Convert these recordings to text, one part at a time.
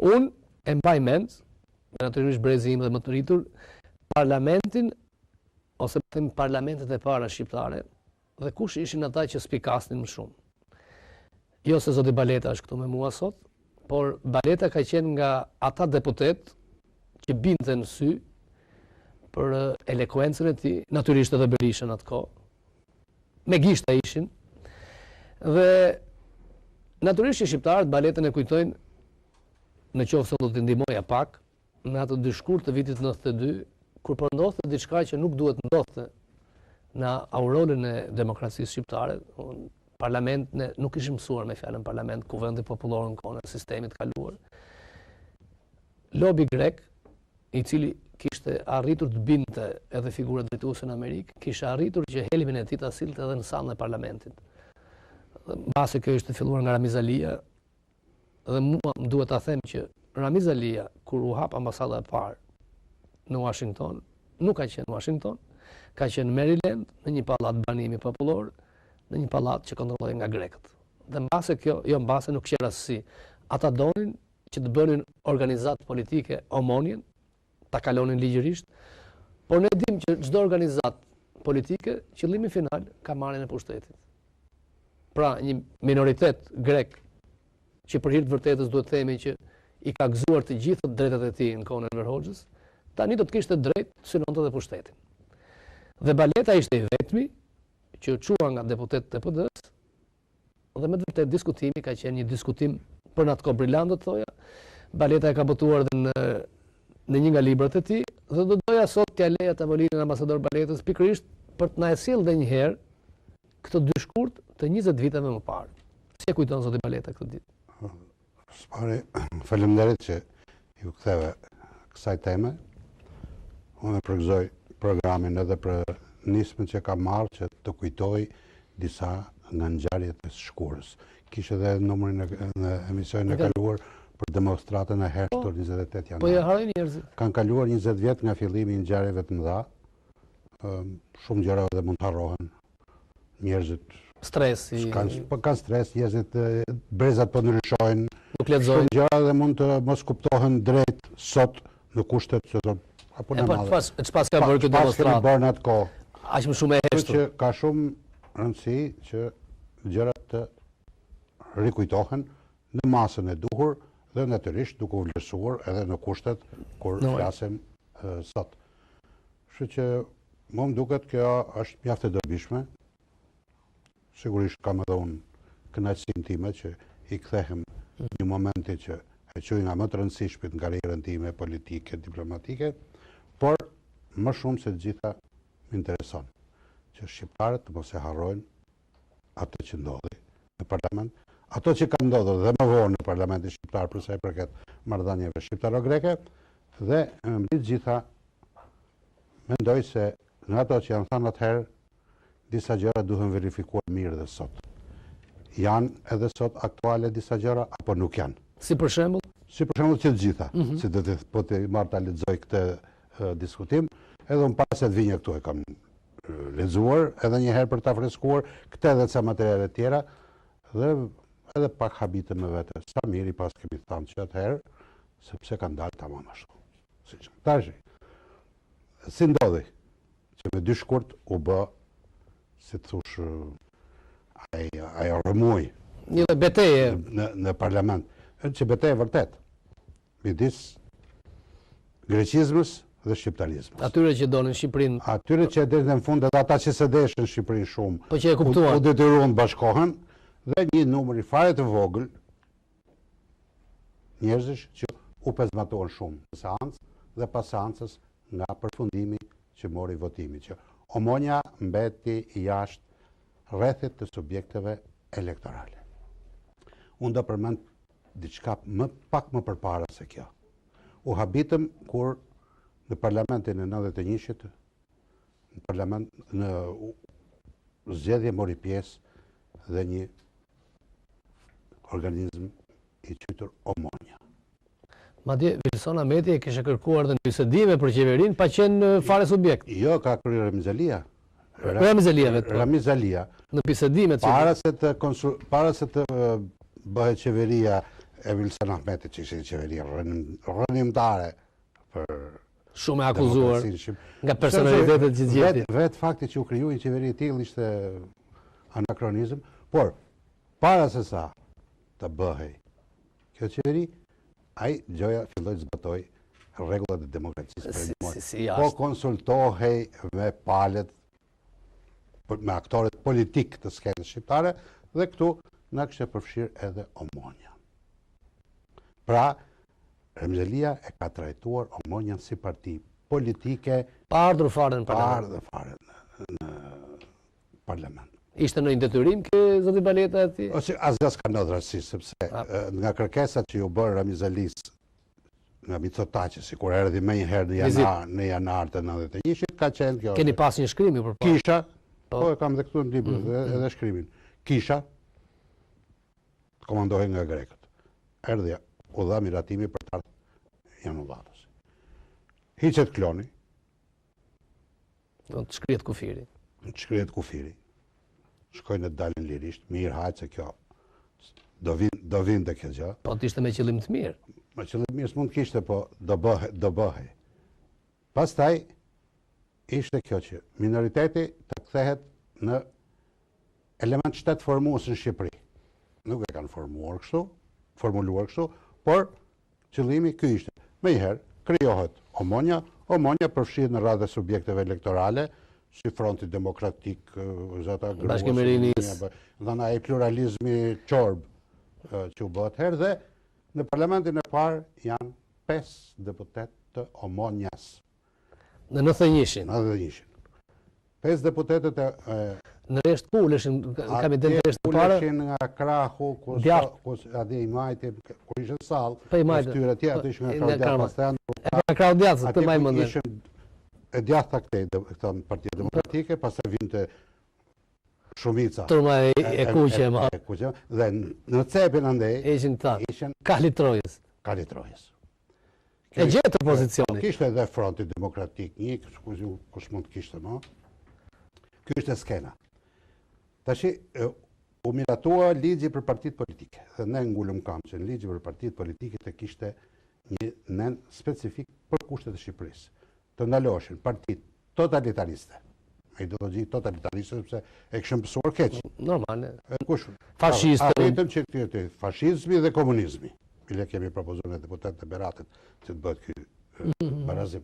Unë e mbaj mend, natyrisht brezi im dhe më të rritur, parlamentin, ose të them parlamentet e para shqiptare, dhe kush ishin ata që spikasnin më shumë. Jo se zoti Baleta është këtu me mua sot, por Baleta ka qenë nga ata deputet që binte në sy për elekuencën e tij, natyrisht edhe Berishën atë kohë. Me gishta ishin. Dhe natyrisht që shqiptarët Baletën e kujtojnë, në qoftë se do t'i ndihmoja pak, në ato 2 shkurt të vitit 92, kur po ndodhte diçka që nuk duhet ndodhte në aureolën e demokracisë shqiptare. Parlament, ne nuk ishim mësuar me fjalën parlament, kuvendi popullor në kohën e sistemit kaluar. Lobi grek, i cili kishte arritur të binte edhe figurët drejtuese në Amerikë, kishte arritur që helmin e tij ta sillte edhe në sallën e parlamentit. Mbase kjo ishte filluar nga Ramiz Alia, dhe mua më duhet ta them që Ramiz Alia, kur u hap ambasada e parë në Washington, nuk ka qenë në Washington, ka qenë në Maryland, në një pallat banimi popullor, në një pallat që kontrollohej nga grekët. Dhe mbase kjo, jo mbase nuk qe rastësi, ata donin që të bënin organizatë politike omonjen, ta kalonin ligjërisht, por ne dim që çdo organizatë politike, qëllimi final ka marrjen e pushtetit. Pra, një minoritet grek që për hir të vërtetës duhet themi që i ka gëzuar të gjitha drejtat e tij në kohën e Enver Hoxhës, tani do të kishte drejt synonte dhe pushtetin. Dhe Baleta ishte i vetmi që qua nga deputetët e PD-s, dhe me të vërtet diskutimi ka qenë një diskutim për në atë kohë brillant, do të thoja. Baleta e ka botuar dhe në një nga librat e tij, dhe do doja sot t'ja leja tavolinën e ambasador Baletës pikërisht për të na e sjellë edhe një herë këto 2 shkurt të 20 viteve më parë. Si e kujton zoti Baleta këtë ditë? Spari, faleminderit që ju ktheve kësaj teme. Unë e përgëzoj programin edhe për nismën që ka marrë që të kujtoj disa nga ngjarjet e shkurës. Kishte edhe numrin në emisionin e kaluar për demonstratën e hershtur 28 janar. Po e harrojnë njerëzit. Kanë kaluar 20 vjet nga fillimi i ngjarjeve të mëdha. Shumë gjëra edhe mund të harrohen. Njerëzit stresi, kanë stres, njerëzit brezat po ndryshojnë. Nuk lexojnë. Shumë gjëra edhe mund të mos kuptohen drejt sot në kushtet që apo në madhe. Çfarë ka bërë këtë demonstratë? Bërë në atë kohë. Aq më shumë e heshtur. Që ka shumë rëndësi që gjërat të rikujtohen në masën e duhur dhe natyrisht duke u vlerësuar edhe në kushtet kur flasim sot. Kështu që mua më duket kjo është mjaft e dobishme. Sigurisht kam edhe unë kënaqësinë time që i kthehem një momenti që e quaj nga më të rëndësishmit në karrierën time politike, diplomatike, por më shumë se të gjitha më intereson që shqiptarët të mos e harrojnë ato që ndodhi në parlament, ato që ka ndodhur dhe më vonë në parlamentin shqiptar për sa i përket marrëdhënieve shqiptaro-greke, dhe mbi të gjitha mendoj se në ato që janë thënë atëherë disa gjëra duhen verifikuar mirë dhe sot. Janë edhe sot aktuale disa gjëra apo nuk janë? Si për shembull? Si për shembull që të gjitha, si do të po të marr ta lexoj këtë diskutim, edhe unë pas se të vinjë këtu e kam lexuar edhe një herë për ta freskuar këtë edhe ca materiale tjera dhe edhe pak habite me vete. Sa mirë i pas kemi thënë që atëherë, sepse kanë dalë tamam ashtu. Tash, si ndodhi që me 2 shkurt u bë, si të thush, ajo rëmuj. Një betejë në parlament. Që betejë vërtet. Midis greqizmës dhe shqiptarizmës. Atyre që donin Shqipërinë. Atyre që deri në fund edhe ata që se deshin Shqipërinë shumë. Po që e kuptuan. U detyruan të bashkohen dhe një numër i fare të vogël njerëzish që u pezmatuan shumë në seancë dhe pas seancës nga përfundimi që mori votimi, që omonja mbeti jashtë rrethit të subjekteve elektorale. Unë do përmend diçka pak më përpara se kjo. U habitëm kur në parlamentin e 91-shit, në zgjedhje mori pjesë dhe një organizëm i quajtur Omonja. Madje Wilson Ahmeti e kishte kërkuar dhe në bisedime për qeverinë pa qenë fare subjekt. Jo, ka kryer Ramiz Alia. Ramiz Alia. Në bisedimet para se të bëhet qeveria e Vilsen Ahmeti që ishte qeveri rënimtare për shumë e akuzuar demokracinë shqiptare. nga personalitetet që gjeti. Vetë fakti që u kriju një qeveri e tillë ishte anakronizëm, por para se sa të bëhej kjo qeveri, ai gjoja filloi të zbatoj rregullat e demokracisë. Po konsultohej me palët, me aktorët politik të skenës shqiptare, dhe këtu na kishte përfshirë edhe Omonja. Pra, Remzelia e ka trajtuar Omonjan si parti politike, Pa ardhur fare në parlament. në parlament. Ishte në një detyrim kë zoti Baleta aty? Ose asgjë s'ka ndodhur rastësisht, sepse nga kërkesat që ju bën Ramizalis nga Mitsotakis, sikur erdhi më një herë në janar të 91-shit, ka qenë kjo. Keni pas një shkrimi për Kisha, po e kam dhe këtu në libër edhe shkrimin. Kisha komandohej nga grekët. Erdhi u dha miratimi për të ardhur Janullatës. Hiqet kloni. Të shkrihet kufiri. Shkrihet kufiri. Shkojnë të dalin lirisht, mirë hajtë se kjo do vinte kjo gjë. Po të ishte me qëllim të mirë. Me qëllim mirë s'mund kishte, po do bëhej. Pastaj ishte kjo që minoriteti të kthehet në element shtet formues në Shqipëri. Nuk e kanë formuluar kështu, por qëllimi ky ishte. Megjitherë krijohet Omonja përfshihet në radhë subjekteve elektorale, si Fronti Demokratik, Zata Grua, Bashkimi i Rinisë, dhëna ai pluralizmi qorb që u bëhet herë, dhe në parlamentin e parë janë 5 deputet të Omonjas. Në 91-shin. 5 deputetët në rresht ku uleshin kabinet të rresht para? Uleshin nga krahu, ku ade i majti, kur ishte sallë, fytyra tjera aty ishin nga krahu pastaj. Nga krahu djathtë të majmendën. Ishin e djathta këta Partia Demokratike, pastaj vinte shumica. Turma e kuqe ma. Dhe në cepin andej ishin Kali Trojës. E gjetër pozicioni. Kishte edhe Fronti Demokratik, një kush mund të kishte më. Ky ishte skena. Tashi u miratua ligji për partitë politike. Dhe ne ngulëm kam që në ligji për partitë politike të kishte një nen specifik për kushtet e Shqipërisë. Të ndaloshin partitë totalitariste, me ideologji totalitariste, sepse e kishën mësuar keq. Normale. Fashiste. Arritëm që këtë fashizmi dhe komunizmi. Bile kemi propozuar në deputetët e Beratit që të bëhet ky barazim.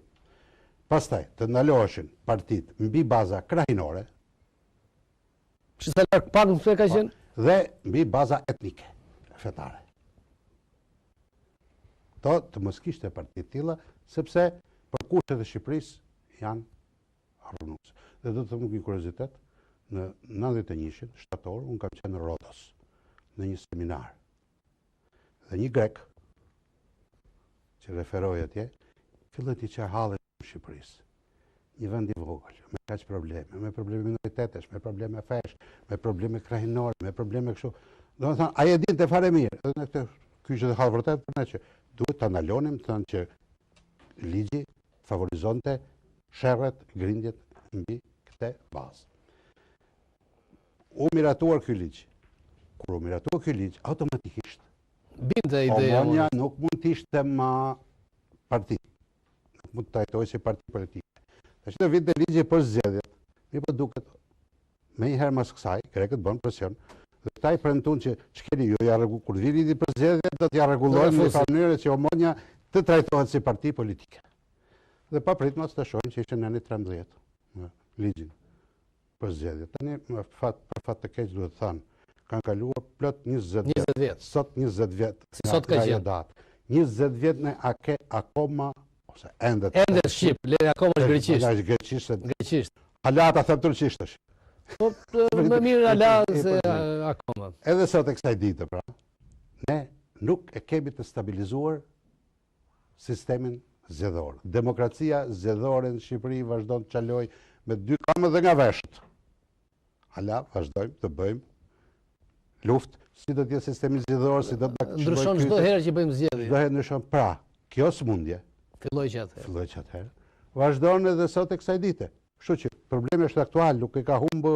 Pastaj të ndaloshin partitë mbi baza krahinore, që sa larg pak më ka qenë, dhe mbi baza etnike, fetare. Të mos kishte parti të tilla, sepse për kushtet e Shqipërisë janë harronuese. Dhe do të them një kuriozitet, në 91-shin shtator, unë kam qenë në Rodos, në një seminar. Dhe një grek, që referoi atje, filloi të çaj hallet në Shqipërisë. Një vend i vogël, me kaq probleme, me probleme minoritetesh, me probleme fesh, me probleme krahinore, me probleme kështu. Domethënë, ai e dinte fare mirë. Edhe në këtë ky është hall vërtet për ne që duhet ta ndalonim, thënë që ligji favorizonte sherrret, grindjet mbi këtë bazë. U miratuar ky ligj. Kur u miratuar ky ligj, automatikisht binte ideja. Omonja nuk mund të ishte më parti. Nuk mund të trajtohej si parti politike. Tash do vite ligji për zgjedhjet. Mi po duket më një herë mas kësaj, grekët bën presion. Dhe këta i premtuan që ç'keni ju ja rregull kur vini lidi për zgjedhjet, do t'ja rregullojmë në mënyrë që Omonja të trajtohet si parti politike. Dhe pa pritmas të shohim që ishte në 13 në ligjin për zgjedhjet. Tani për fat të keq duhet thënë, kanë kaluar plot 20 vjet. Sot 20 vjet. Si sot ka qenë datë. 20 vjet në akoma ose ende shqip, le akoma është greqisht. Ala ta them turqisht tash. Po më mirë ala se akoma. Edhe sot e kësaj dite pra, ne nuk e kemi të stabilizuar sistemin zgjedhor. Demokracia zgjedhore në Shqipëri vazhdon të çalojë me 2 kamë dhe nga veshët. Ala vazhdojmë të bëjmë luftë, si do të jetë sistemi zgjedhor, si do të ndryshon çdo herë që bëjmë zgjedhje. Çdo herë ndryshon. Pra, kjo smundje filloi që atëherë. Vazhdon edhe sot e kësaj dite. Kështu që problemi është aktual, nuk e ka humbë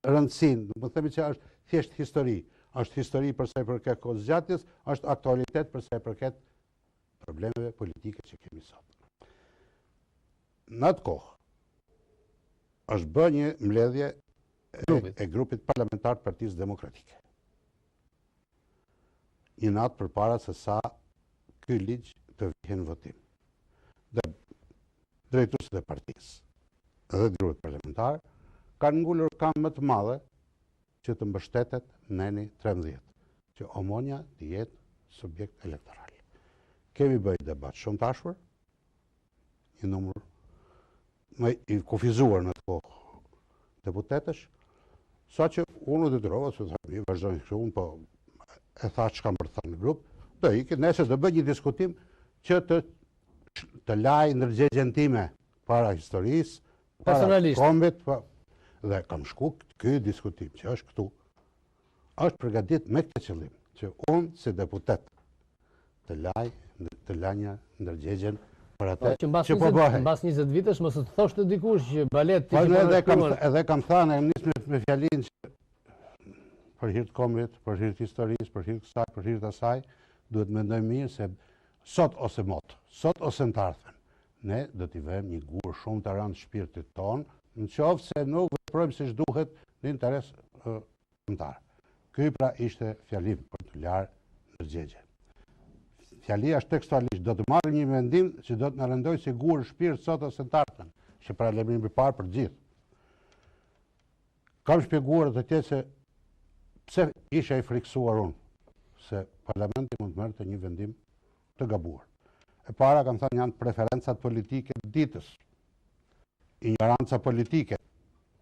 rëndësinë, do të themi që është thjesht histori. është histori për sa i përket kohës zgjatjes, është aktualitet për sa i përket problemeve politike që kemi sot. Në atë kohë, është bërë një mbledhje e grupit parlamentar të Partisë Demokratike. Një natë përpara se sa ky ligj të vijë në votim. Dhe drejtuesit e partisë dhe grupit parlamentar kanë ngulur kam më të madhe që të mbështetet neni 13, që Omonia të jetë subjekt elektoral. Kemi bëjë debat shumë tashpër, një numër më i kufizuar në të kohë deputetësh, sa që unë detyrova, se i vazhdojnë kështu, unë po e tha që kam bërë në grup, do ikit, nesër do bëj një diskutim që të laj ndërgjegjen time para historisë, para kombit, dhe kam shku ky diskutim që është këtu, është përgatit me këtë qëllim, që unë si deputet të laj një ndërgjegjen për atë që po bëhe. Mbas 20 vitesh mos të thoshte dikush që Balet ti që edhe kam thënë, e nis me fjalinë që për hir të kombit, për hir të historisë, për hir të kësaj, për hir të asaj, duhet mendojmë mirë se sot ose mot, sot ose në të ardhmen, ne do t'i vëmë një gur shumë të rëndë shpirtit tonë, në qoftë se nuk veprojmë siç duhet në interes kombëtar. Ky pra ishte fjalim për të larë ndërgjegje. Fjalia është tekstualisht, do të marrim një mendim që do të na rendojë si gur shpirt sot ose në të ardhmen, që pra lëmim i parë për gjithë. Kam shpjeguar të tjerë se pse isha i friksuar unë, se parlamenti mund të merrte një vendim të gabuar. E para, kam thënë, janë preferencat politike ditës, ignoranca politike,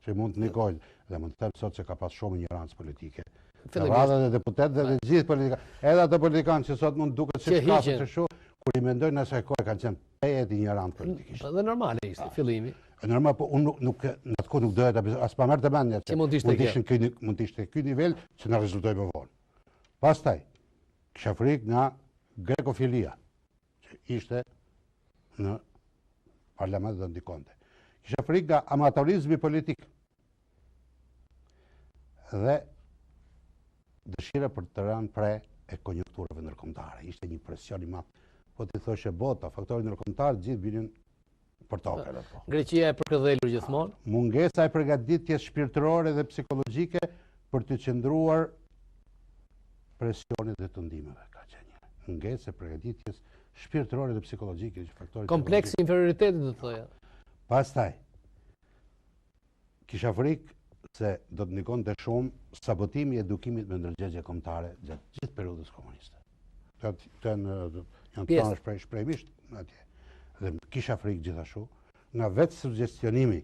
që mund të nikojnë, dhe mund të them sot se ka pas shumë ignorancë politike. Të radhë dhe deputet dhe gjithë politikanë, edhe ato politikanë që sot mund duket si shkasë që shu, kur i mendojnë nëse kohë kanë qenë pejet ignorantë politikisht. Dhe normale ishte, fillimi. Normal, po unë në atë kohë nuk dohet, as pa merr të mendja që mund të ishte ky nivel që na rezultoi më vonë. Pastaj, kisha frikë nga grekofilia, që ishte në parlament dhe ndikonte. Kisha frikë nga amatorizmi politik dhe dëshira për të rënë pre e konjunkturave ndërkombëtare. Ishte një presion i madh. Po ti thoshe bota, faktorët ndërkombëtar gjithë vinin për tokë ato. Greqia e përkëdhelur gjithmonë. Mungesa e përgatitjes shpirtërore dhe psikologjike për të qëndruar presionit dhe të ndimeve ka qenë një. Mungesë e përgatitjes shpirtërore dhe psikologjike që faktorit. Kompleksi inferioritetit do të thoja. Pastaj kisha frikë se do të ndikonte shumë sabotimi i edukimit me ndërgjegje kombëtare gjatë gjithë periudhës komuniste. Janë planë shprehimisht atje. Dhe kisha frikë gjithashtu nga vetë suggestionimi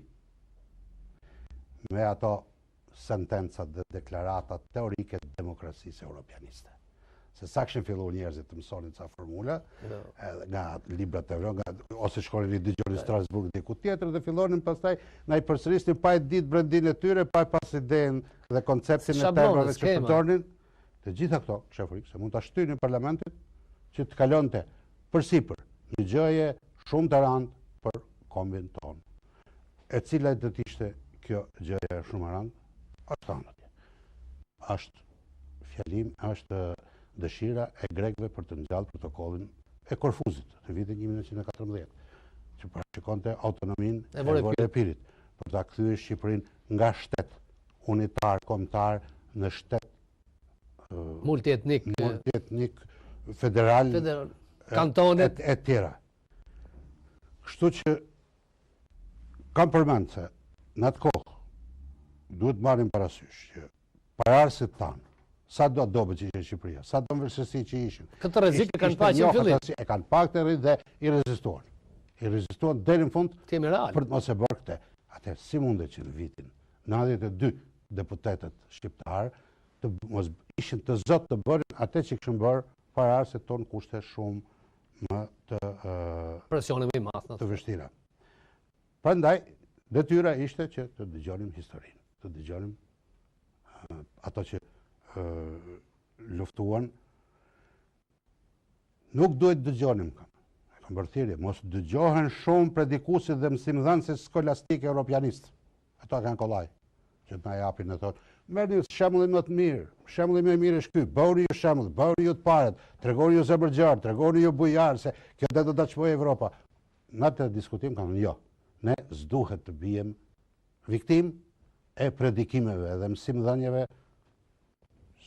me ato sentencat dhe deklaratat teorike të demokracisë europianiste. Se sa kishin filluar njerëzit të mësonin ca formula, nga librat e ose shkonin i dëgjonin në Strasburg diku tjetër dhe fillonin pastaj na i përsërisnin pa e ditë brendin e tyre, pa pas idenë dhe konceptin e termave që përdornin. Të gjitha këto kisha frikë se mund ta shtynin parlamentin që të kalonte përsipër një gjëje shumë të rëndë për kombin tonë. E cila do të ishte kjo gjëje shumë e rëndë? Është anët. Është fjalim, është dëshira e grekëve për të ngjallë protokollin e Korfuzit të vitit 1914, që parashikonte autonominë e Vorepirit për ta kthyer Shqipërinë nga shtet unitar kombëtar në shtet multietnik, federal, kantonet e tjera. Kështu që kam përmend se në atë kohë duhet marrim parasysh që pararësit tanë, sa do dobët që ishin Shqipëria, sa do vështirësi që ishin. Këtë rrezik e kanë pasur në fillim. E kanë pak të rrit dhe i rezistuan. I rezistuan deri në fund për të mos e bërë këtë. Atëherë si mundet që në vitin 92 deputetët shqiptarë të mos ishin të zot të bërin atë që kishin bërë pararësit tonë kushte shumë më të presione më i madh të vështira. Prandaj detyra ishte që të dëgjonim historinë, të dëgjonim ato që luftuan. Nuk duhet dëgjonim, kam bërë thirrje, mos dëgjohen shumë predikuesit dhe mësimdhënësit skolastik europianistë. Ato kanë kollaj, që të na japin e thonë, Merrni ju shembullin më të mirë. Shembulli më i mirë është ky. Bëuni ju shembull, bëuni ju të parët, tregoni ju zëbërgjar, tregoni ju bujar se kjo do ta çojë Evropa. Në atë diskutim kanë jo. Ne s'duhet të bijem viktim e predikimeve dhe mësimdhënieve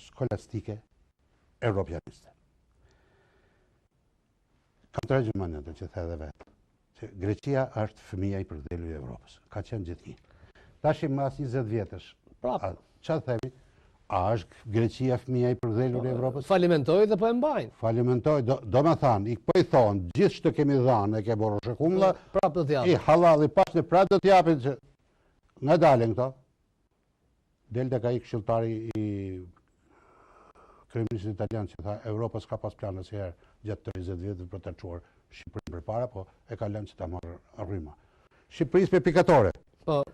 skolastike europianiste. Kam të regjimën të që the edhe vetë, që Greqia është fëmija i përdelu i Evropës. Ka qenë gjithnjë. Tash mas 20 vjetësh, çfarë themi? A është Greqia fëmija i përdhelur i Evropës? Falimentoj dhe po e mbajnë. Falimentoj, do me thanë, po i thonë, gjithë që të kemi dhanë, e ke borë shëkumla, prapë do t'japin. I halal, i pas në prapë do t'japin, që nga dalin këto. Del dhe ka i këshiltari i kryeministit italian që tha, Evropa s'ka pas planë asnjëherë gjatë të 20 vjetëve për të çuar Shqipërinë përpara, po e ka lënë që ta marrë rryma. Shqipërisë me pikatore. Po.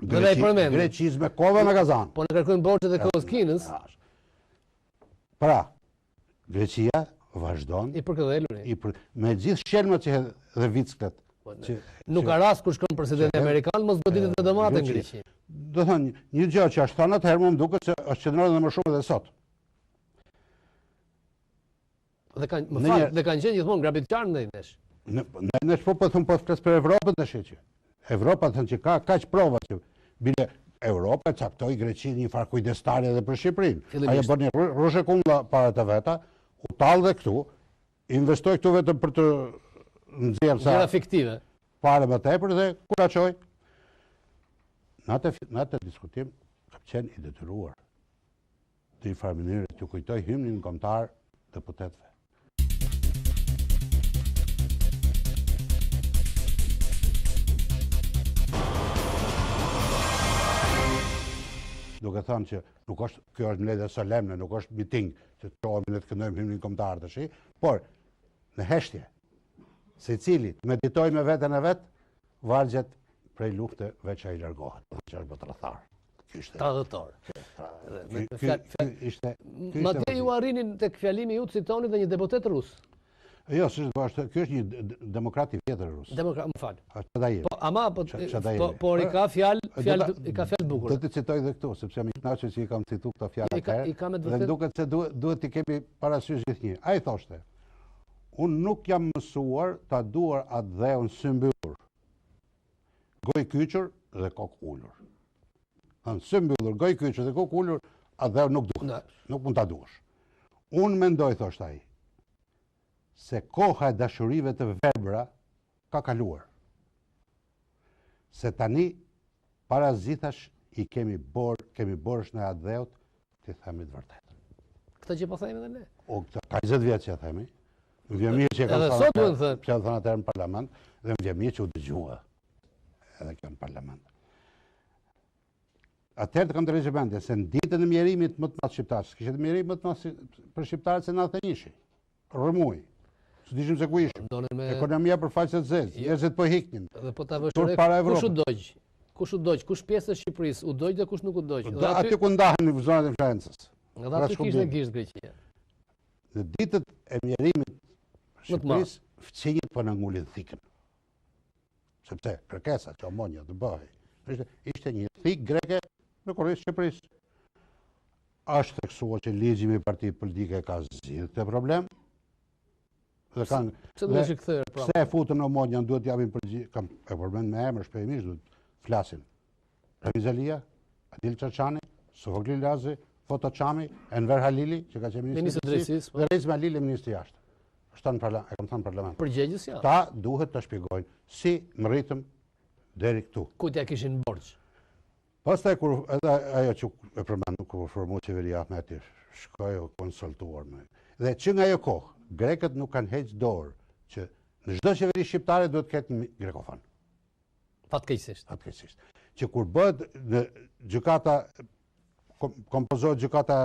Greqizme, kova me kazan. Po në kërkojnë borxhet e kohës Kinës. Pra, Greqia vazhdon i përkëdhelur. Me gjithë shelmat që dhe vicklet. Nuk ka rast kur shkon presidenti amerikan mos goditet me domate në Greqi. Do thonë, një gjë që është thënë atëherë më duket se është qëndruar edhe më shumë edhe sot. Dhe kanë qenë gjithmonë grabitqar ndaj nesh. Nesh po them po flas për Evropën tash që. Evropa thënë që ka kaq prova që bile Europa caktoi Greqinë një farë kujdestare edhe për Shqipërinë. Ajo bëni rroshekumlla para të veta, u tall dhe këtu, investoi këtu vetëm për të nxjerrë sa gjëra fiktive. Fare më tepër dhe kuraçoi. Në atë diskutim kam qenë i detyruar të i farë mënyrë të kujtoj hymnin kombëtar të deputetëve. Duke thënë që nuk është, kjo është mbledhje solemne, nuk është miting që të qohemi ne të këndojmë hymnin kombëtar tash, por në heshtje, secili meditoj me veten e vet, vargjet prej lufte veç ai largohet, që është botërrethar. Tradhtor. Ishte Madje ju arrinin tek fjalimi ju citoni dhe një deputet rus. Jo, ky është një demokrat i vjetër rus. Më fal. Po, ama por i ka fjalë bukur. Do të citoj edhe këtu, sepse më kënaqej që i kam cituar këto fjalë atëherë. Dhe duket se duhet t'i kemi parasysh gjithnjë. Ai thoshte: "Unë nuk jam mësuar ta duar atë dheun sy mbyllur, gojë kyçur dhe kokë ulur." Sy mbyllur, gojë kyçur dhe kokë ulur, atë dheu nuk duhet. Nuk mund ta duash. Unë mendoj, thoshte ai, se koha e dashurive të verbra ka kaluar. Se tani parazitash i kemi borësh në atë dheut, ti themi të vërtetën. Këtë që po themi edhe ne. Ka 20 vjet që themi. Më vjen mirë që edhe sot duhet të thënë atëherë në parlament dhe më vjen mirë që u dëgjua edhe kjo në parlament. Atëherë të kam të regjimendje se në ditën e mjerimit më të madh shqiptar, kishte mjerim më të madh për shqiptarët se 91-shi. Rrëmuj. Së dishim se ku ishim. Ekonomia për faqe të zezë, njerëzit po hiknin. Dhe po ta vështiroj kush u dogj. Kush u dogj, kush pjesë e Shqipërisë u dogj dhe kush nuk u dogj. Dhe aty ku ndahen në zonat e Francës. Edhe aty kishte gisht Greqia. Në ditët e mjerimit Shqipërisë, fqinjit po na ngulin thikën. Sepse kërkesa që omonja të bëhej, ishte një thikë greke në korrisë Shqipërisë. Është theksuar që ligji me partitë politike ka zgjidhur këtë problem. Dhe kanë pse e futën në omonjan duhet japin përgjigje, kam e përmend me emër shpejtëmisht duhet flasin. Ramiz Alia, Adil Çaçani, Sofokli Lazi, Foto Çami, Enver Halili, që ka qenë ministri i drejtësisë, dhe Reza Halili ministri i jashtë. Është në parlament, e kam thënë në parlament. Përgjegjës janë. Ta duhet të shpjegojnë si më rritëm deri këtu. Ku t'ja kishin borxh. Pastaj kur edhe ajo që e përmend kur formoi qeveria Ahmeti, shkoi u konsultuar me. Dhe që nga ajo kohë Grekët nuk kanë heqë dorë që në çdo qeveri shqiptare duhet të ketë një grekofon. Fatkeqësisht. Që kur bëhet në gjykata, kompozohet gjykata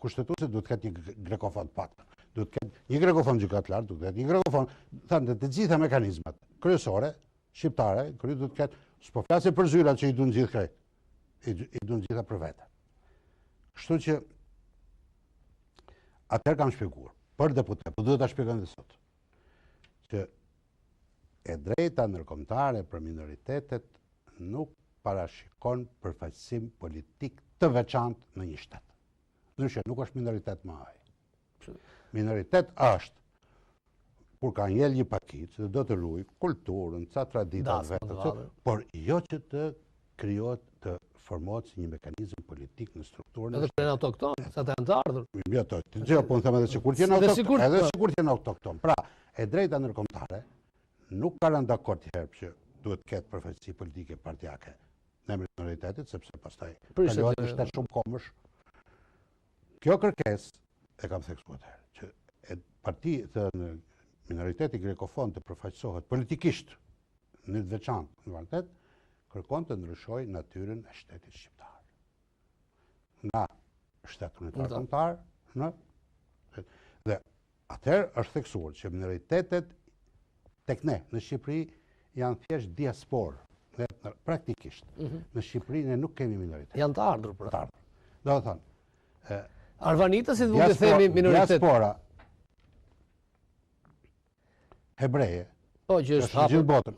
kushtetuese, duhet të ketë një grekofon pak. Duhet të ketë një grekofon gjykatlar, duhet të ketë një grekofon, thënë të gjitha mekanizmat kryesore shqiptare, duhet të ketë, s'po flasim për zyrat që i duan gjithë krejt, i duan gjitha për vete. Kështu që atëherë kam shpjeguar. Për deputet, po duhet ta shpjegojmë edhe sot, që e drejta ndërkombëtare për minoritetet nuk parashikon përfaqësim politik të veçantë në një shtet. Ndryshe, nuk është minoritet më ai. Minoritet është kur ka njel një pakicë dhe do të ruaj kulturën, ca tradita vetë, por jo që të krijohet të formohet si një mekanizëm politik në strukturën. Edhe janë autokton, sa të janë të ardhur. Jo, po them edhe sikur të jenë autokton, edhe sikur të jenë autokton. Pra, e drejta ndërkombëtare nuk ka rënë dakord herë që duhet të ketë përfaqësi politike partijake në minoritetit, sepse pastaj kalohet në shtet shumë komësh. Kjo kërkesë e kam theksuar herë, që partitë në minoriteti grekofon të përfaqësohet politikisht në të veçantë në vërtet, kërkon të ndryshoj natyrën e shtetit shqiptar. Nga shtet unitar kombëtar në dhe atëherë është theksuar që minoritetet tek ne në Shqipëri janë thjesht diasporë. Ne praktikisht në Shqipëri ne nuk kemi minoritet. Janë të ardhur për të ardhur. Do të thonë, arvanitësit mund të themi minoritet. Diaspora hebreje, që është gjithë botën.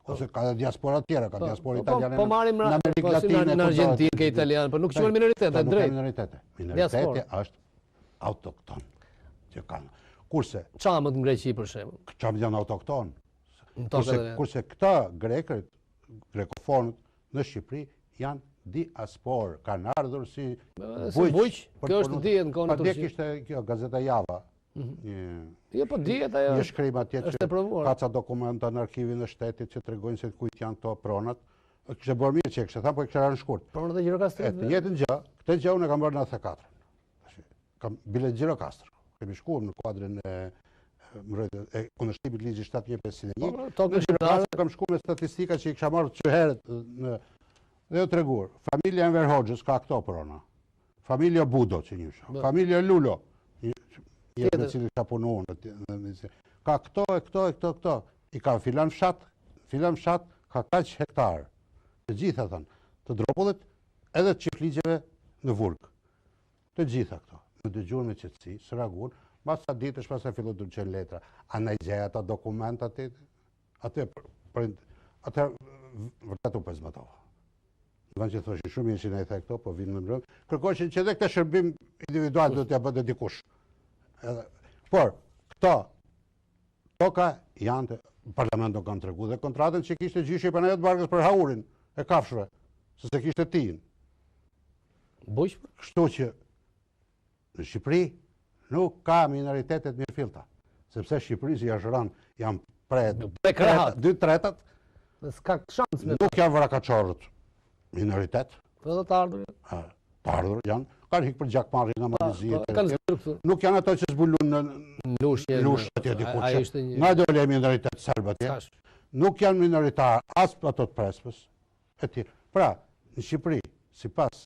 Ose ka diaspora tjera, ka diaspora italiane po marrim në Amerikë Latine, në Argjentinë, ke italianë, por nuk quhen minoritete, drejt. Minoriteti është autokton që kanë. Kurse çamët në Greqi për shembull. Çamët janë autokton. Kurse këta grekët, grekofonët në Shqipëri janë diasporë, kanë ardhur si bujq. Kjo është dihet në kohën e Turqisë. Padje kishte kjo gazeta Java. Jo, po dihet ajo. Një shkrim atje që ka ca dokumenta në arkivin e shtetit që tregojnë se kujt janë këto pronat. Kishte bërë mirë që kishte thënë, po kishte rënë shkurt. Pronat e Gjirokastrit. Të njëjtën gjë, këtë gjë unë e kam bërë në 94. Kam bilet Gjirokastër. Kemi shkuar në kuadrin e kundërshtimit ligjit 7.501. Tokën shqiptare. Kam shkuar me statistika që i kisha marrë çherët dhe u treguar. Familja Enver Hoxhës ka këto prona. Familja Budo që njësha. Familja Lulo. Jetë në cilë ka punuar. Ka këto. I ka filan fshat ka kaq hektar. Të gjitha thënë, të dropullit edhe të qifligjeve në Vurg. Të gjitha këto. Në dëgjuar me qetësi, së ragun, pas sa ditësh pas sa fillon të qenë letra. A na i gjej ata dokumentat atë vërtet u pezmatova. Në që thoshin shumë ishin e the këto, po vinë në mbrëm. Kërkoshin që edhe këtë shërbim individual do t'ja bëte dikush. Por, këto toka janë të parlamento kanë tregu dhe kontratën që kishte gjyshi për nejët barkës për haurin e kafshëve, se se kishte tijin. Kështu që në Shqipëri nuk ka minoritetet mirëfillta, sepse Shqipëri si jashëran janë pre 2/3, nuk janë vrakaçorët minoritet. Të ardhur janë, kanë hikë për gjakmarrje nga Malizia. Nuk janë ato që zbulun në lushë atje dikur që nga dole e minoritet serb atje. Nuk janë minoritar as ato të prespës. Pra, në Shqipëri, si pas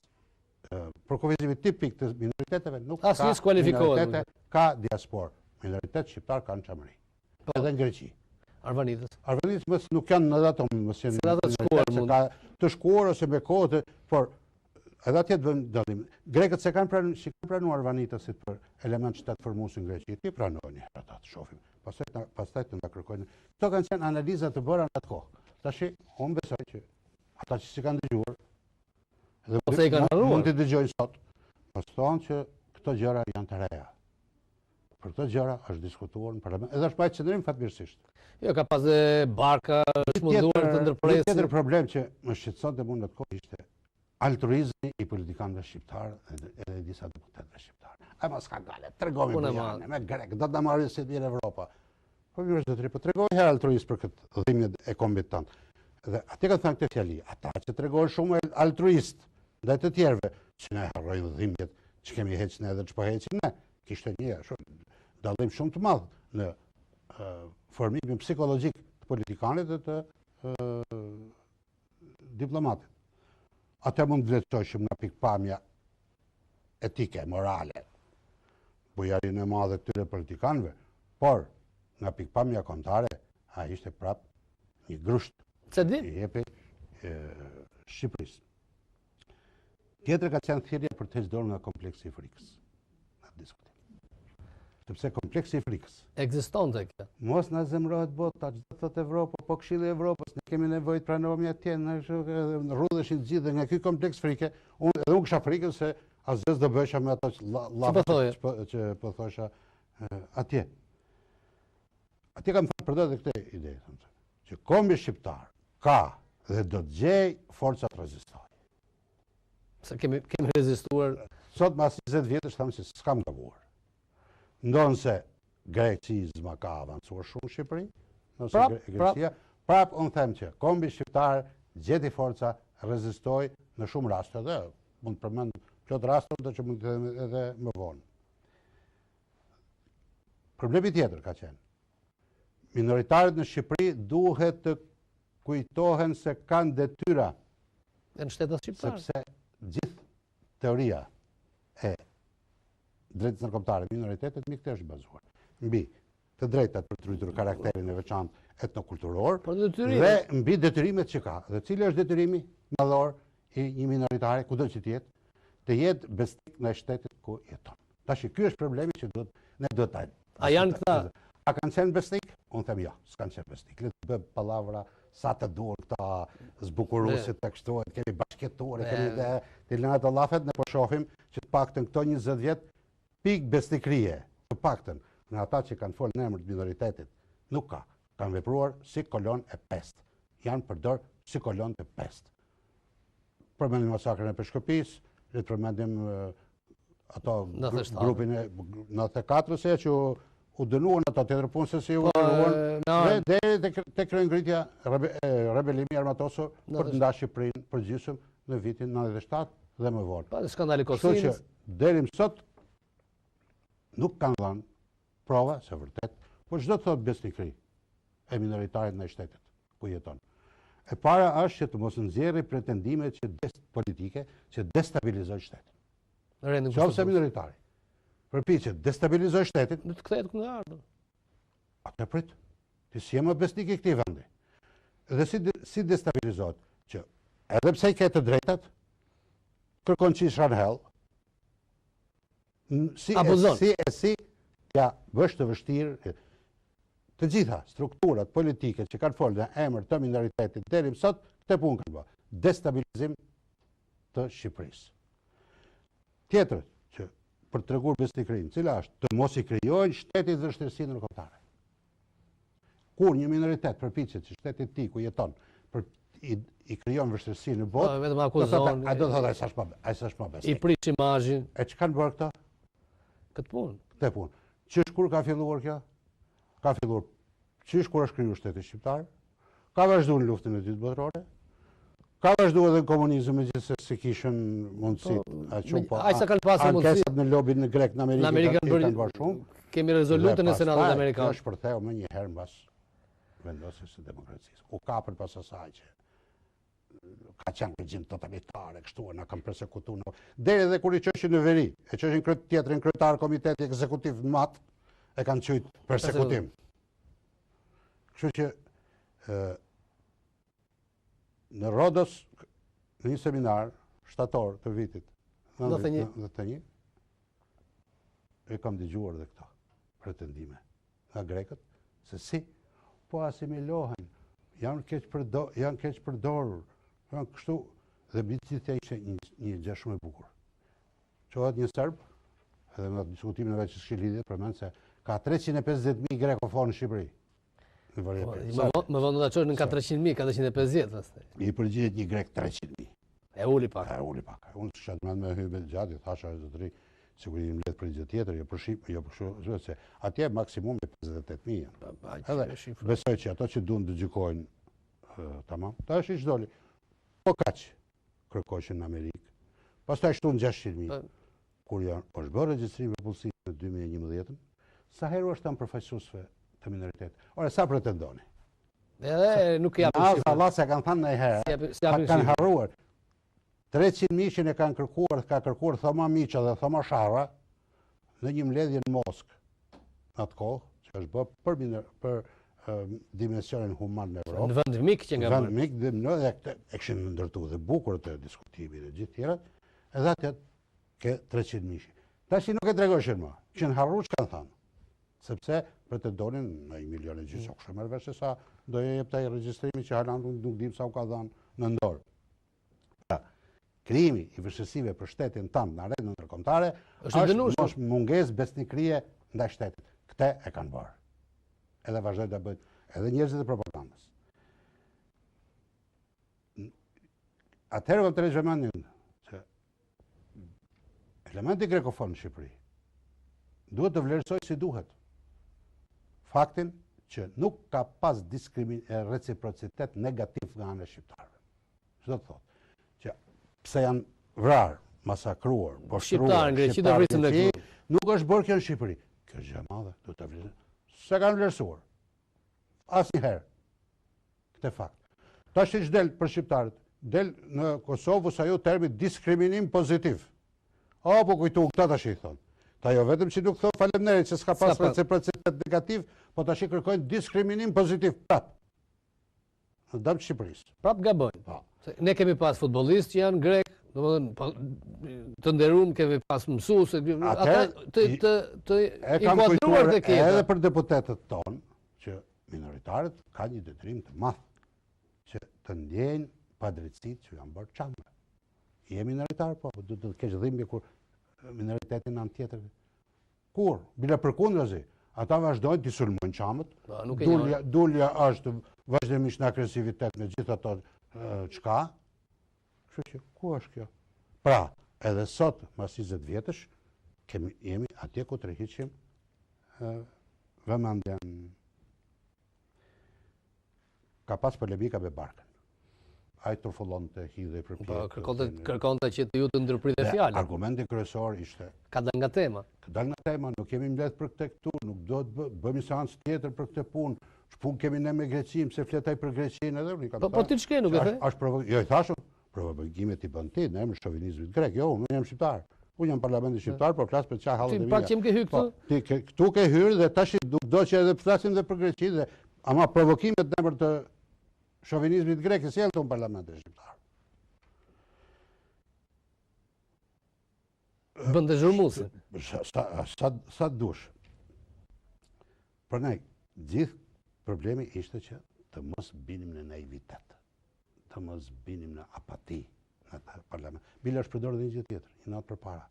përkufizimit tipik të minoriteteve, nuk ka minoritete, ka diaspor. Minoritet shqiptar kanë qamëri. Edhe në Greqi. Arvanitës nuk janë në dato mësë janë të shkuar ose me kohët, por edhe atje të bëjmë dallim. Grekët se kanë pranuar arvanitësit për element shtetë formues në Greqi, ti pranojnë një herë ata të shohim. Pastaj të nda kërkojnë. Këto kanë qenë analizat të bëra në atë kohë. Tashi, unë besoj që ata që si kanë dëgjuar, dhe mund të dëgjojnë sot, pas thonë që këto gjëra janë të reja. Për këto gjëra është diskutuar në parlament, edhe është pa e qëndrim fatmirësisht. Jo, ka pas e barka shmunduar të ndërpresin. Një tjetër problem që më shqetëson të mund në të kohë ishte altruizmi i politikanëve shqiptarë edhe disa deputetëve shqiptarë. A ma s'ka gale, tregomi për janë, me grek, do të marrë si dhjën Evropa. Po mirë është po tregohi herë altruizm për këtë dhimbje e kombit tanë. Dhe atje kanë thënë këtë fjali, ata që tregohen shumë altruist ndaj të tjerëve, që ne harrojnë dhimbjet që kemi heqë ne edhe që po heqim ne, kishte një dallim shumë të madh në formimin psikologjik të politikanit dhe të diplomatit. Ata mund të vlerësoheshim nga pikpamja etike, morale, bujarinë e madhe këtyre politikanëve, por nga pikpamja kombëtare, ai ishte prap një grusht i jepi Shqipërisë. Tjetër ka qenë thirrje për të heqë dorë nga kompleksi i frikës. Në diskutim. sepse kompleksi i frikës. Ekzistonte kjo. Mos na zemrohet bota, çdo thot Evropa, po Këshilli i Evropës, ne kemi nevojë të pranojmë atje, në rrudheshin të gjithë dhe nga ky kompleks frike, unë kisha frikën se asgjë do bëhesha me ato që po thosha atje. Atje kam thënë përdor edhe këtë ide, që kombi shqiptar ka dhe do të gjej forca të rezistojë. Se kemi rezistuar. Sot mas 20 vjetësh thamë se s'kam gabuar. Ndonë se grecizma ka avancuar shumë në Shqipëri, nëse Grecia, prap unë them që kombi shqiptar gjeti forca, rezistoi në shumë raste, dhe mund të përmend plot raste që mund të them edhe më vonë. Problemi tjetër ka qenë. Minoritarët në Shqipëri duhet të kujtohen se kanë detyra. Në shtetet shqiptare. Sepse gjithë teoria e drejtës ndërkombëtare minoritetet mbi këtë është bazuar. Mbi të drejtat për të rritur karakterin e veçantë etnokulturor dhe mbi detyrimet që ka. Dhe cili është detyrimi madhor i një minoritari, kudo që të jetë besnik në shtetit ku jeton. Tash ky është problemi që ne duhet ta. A janë këta? A kanë qenë besnik? Unë them jo, s'kanë qenë besnik. Le të bëjmë pallavra sa të duan këta zbukuruesit të kështu, kemi bashkëtorë, kemi të lënë ato llafet, ne po shohim që të paktën këto 20 vjet pikë besnikrie, të paktën në ata që kanë folë në emër të minoritetit, nuk ka. Kanë vepruar si kolon e pest. Janë përdor si kolon e pest. Përmendim masakrën e Peshkopis, le të përmendim ato grupin e 94-se që u dënuan ato tjetër punë se si u dënuan deri te kryengritja rebelimi armatosur për të ndarë Shqipërinë përgjithshëm në vitin 97 dhe më vonë. Pa skandali Kosinës. Kështu që deri më sot nuk kanë dhënë prova se vërtet, po çdo të thotë besnikëri e minoritarit në shtetet ku jeton. E para është që të mos nxjerrë pretendime politike që destabilizojnë shtetin. Qofse minoritari përpiqet destabilizoj shtetin, do të kthehet kundërardhë. Atë prit. Ti si je më besnik i këtij vendi. Dhe si destabilizohet që edhe pse i ke të drejtat, kërkon qishan hell. Si ja bësh të vështirë të gjitha strukturat politike që kanë folë në emër të minoritetit deri më sot, këtë punë kanë bërë. Destabilizim të Shqipërisë. Tjetër, që për të treguar besnikërinë, cila është të mos i krijojnë shtetit vështirësi ndërkombëtare. Kur një minoritet përpiqet që shteti i tij ku jeton i krijon vështirësi në botë, vetëm akuzon. Ai do të thotë ai s'është më besnik. I prish imazhin. E çka kanë bërë këto? Këtë punë. Këtë punë. Qysh kur ka filluar kjo? Ka filluar qysh kur është krijuar shteti shqiptar? Ka vazhduar në luftën e dytë botërore? Ka vazhduar edhe në komunizëm, megjithëse si kishin mundësi ai sa kanë pasur mundësi. Ankesat në lobin në grek në Amerikë kanë bërë shumë. Kemi rezolutën e Senatit Amerikan. Është përtheu më një herë mbas vendosjes së demokracisë. U kapën pas asaj që ka qenë regjim totalitare, kështu na kanë përsekutuar. Deri edhe kur i çoshin në veri, e çoshin tjetrin kryetar komiteti ekzekutiv në mat, e kanë thujt persekutim. Kështu që në Rodos, në një seminar shtator të vitit 91, e kam dëgjuar dhe këto pretendime nga grekët, se si po asimilohen, janë keq përdorur, janë kështu, dhe gjithë ishte një gjë shumë e bukur. Qohet një serb, edhe në diskutimin e veç që lidhje, përmend se ka 350.000 grekofonë në Shqipëri. Më vonë do ta çosh në 400.000, 450. I përgjigjet një grek 300.000. E uli pak. Unë kisha të me hyrë gjatë, thasha zotëri, sigurisht mbledh për gjë tjetër, jo për shqip, jo për kështu, se atje maksimum e 58.000. Edhe besoj që ato që duan të gjykojnë, tamam, tash i çdoli. Po kaq kërkoqën në Amerikë. Pastaj shtuan 600.000. Kur është bërë regjistrimi i pullësisë në 2011, sa herë është tan përfaqësuesve të minoritetit. Ora sa pretendoni? Edhe nuk japin shifra. Allah se kanë thënë ndonjëherë. Kanë harruar. 300.000 e kanë kërkuar, ka kërkuar Thoma Miqa dhe Thoma Sharra në një mbledhje në Moskë. Në atë kohë, që është bërë për dimensionin human në Evropë. Në vend mik që nga bërë. Vend mik dhe e kishin ndërtuar dhe bukur të diskutimit dhe gjithë tjerat. Edhe atë ke 300.000. Tash nuk e tregoshin më. Kishin harruar ç'kan thënë. Sepse pretendonin në 1,5 milion gjysmë, kështë mërë vesh se sa do e jep taj regjistrimi që halan nuk dim sa u ka dhanë në ndorë. Pra, krijimi i vështirësive për shtetin tanë në arenën ndërkombëtare është mos mungesë besnikërie ndaj shtetit. Këtë e kanë bërë. Edhe vazhdojnë ta bëjnë edhe njerëzit e propagandës. Atëherë kam të rejtë vëmendjen që elementi grekofon në Shqipëri duhet të vlerësoj si duhet faktin që nuk ka pas reciprocitet negativ nga ana e shqiptarëve. Çdo të thotë që pse janë vrarë, masakruar, poshtruar shqiptarë, nuk është bërë kjo në Shqipëri. Kjo është gjë e madhe, duhet ta vlerësoj. Se kanë vlerësuar. Asnjëherë. Këtë fakt. Tash që del për shqiptarët, del në Kosovë sa ju termi diskriminim pozitiv. Po kujtu këta tash i thonë. Ta jo vetëm që nuk thonë faleminderit që s'ka pas reciprocitet negativ, po tash i kërkojnë diskriminim pozitiv prap. Në dëm të Shqipërisë. Prap gabojnë. Ne kemi pas futbollistë që janë grek, domethënë të nderuar, kemi pas mësues, ata të inkuadruar të këta. Edhe për deputetët tonë, që minoritarët kanë një detyrim të madh që të ndjejnë padrejtësitë që janë bërë çambe. Je minoritar, po duhet të kesh dhimbje kur minoritetin anë tjetër. Kur? Bile përkundrazi, ata vazhdojnë të sulmojnë çamët. Dulja është vazhdimisht në agresivitet me gjithë ato çka. Kështu që ku është kjo? Pra, edhe sot, mas 20 vjetësh, jemi atje ku tërhiqim vëmendjen. Ka pas polemika me Barkën. Ai turfullon të hidhe për pjetë. Kërkonte që të ju të ndërpritet fjalën. Argumenti kryesor ishte ka dalë nga tema. Ka dalë nga tema, nuk kemi mbledh për këtë këtu, nuk do të bëjmë seancë tjetër për këtë punë. Ç'punë kemi ne me Greqinë, pse fletaj për Greqinë edhe unë kam. Po ti ç'ke nuk e the? Jo, i thashun, provokimet i bën ti në emër shovinizmit grek. Jo, unë jam shqiptar. Unë jam parlamenti shqiptar, po flas për çfarë hallet e mia. Ti pak që më ke hyrë këtu? Ti këtu ke hyrë dhe tash do që edhe flasim edhe për Greqinë dhe ama provokimet në emër të shovinizmit grek si janë në parlamentin shqiptar. Bën të zhurmusin. Sa dush. Për ne, gjithë problemi ishte që të mos binim në naivitet, të mos binim në apati në parlament. Bile është përdorur dhe një gjë tjetër, një natë përpara.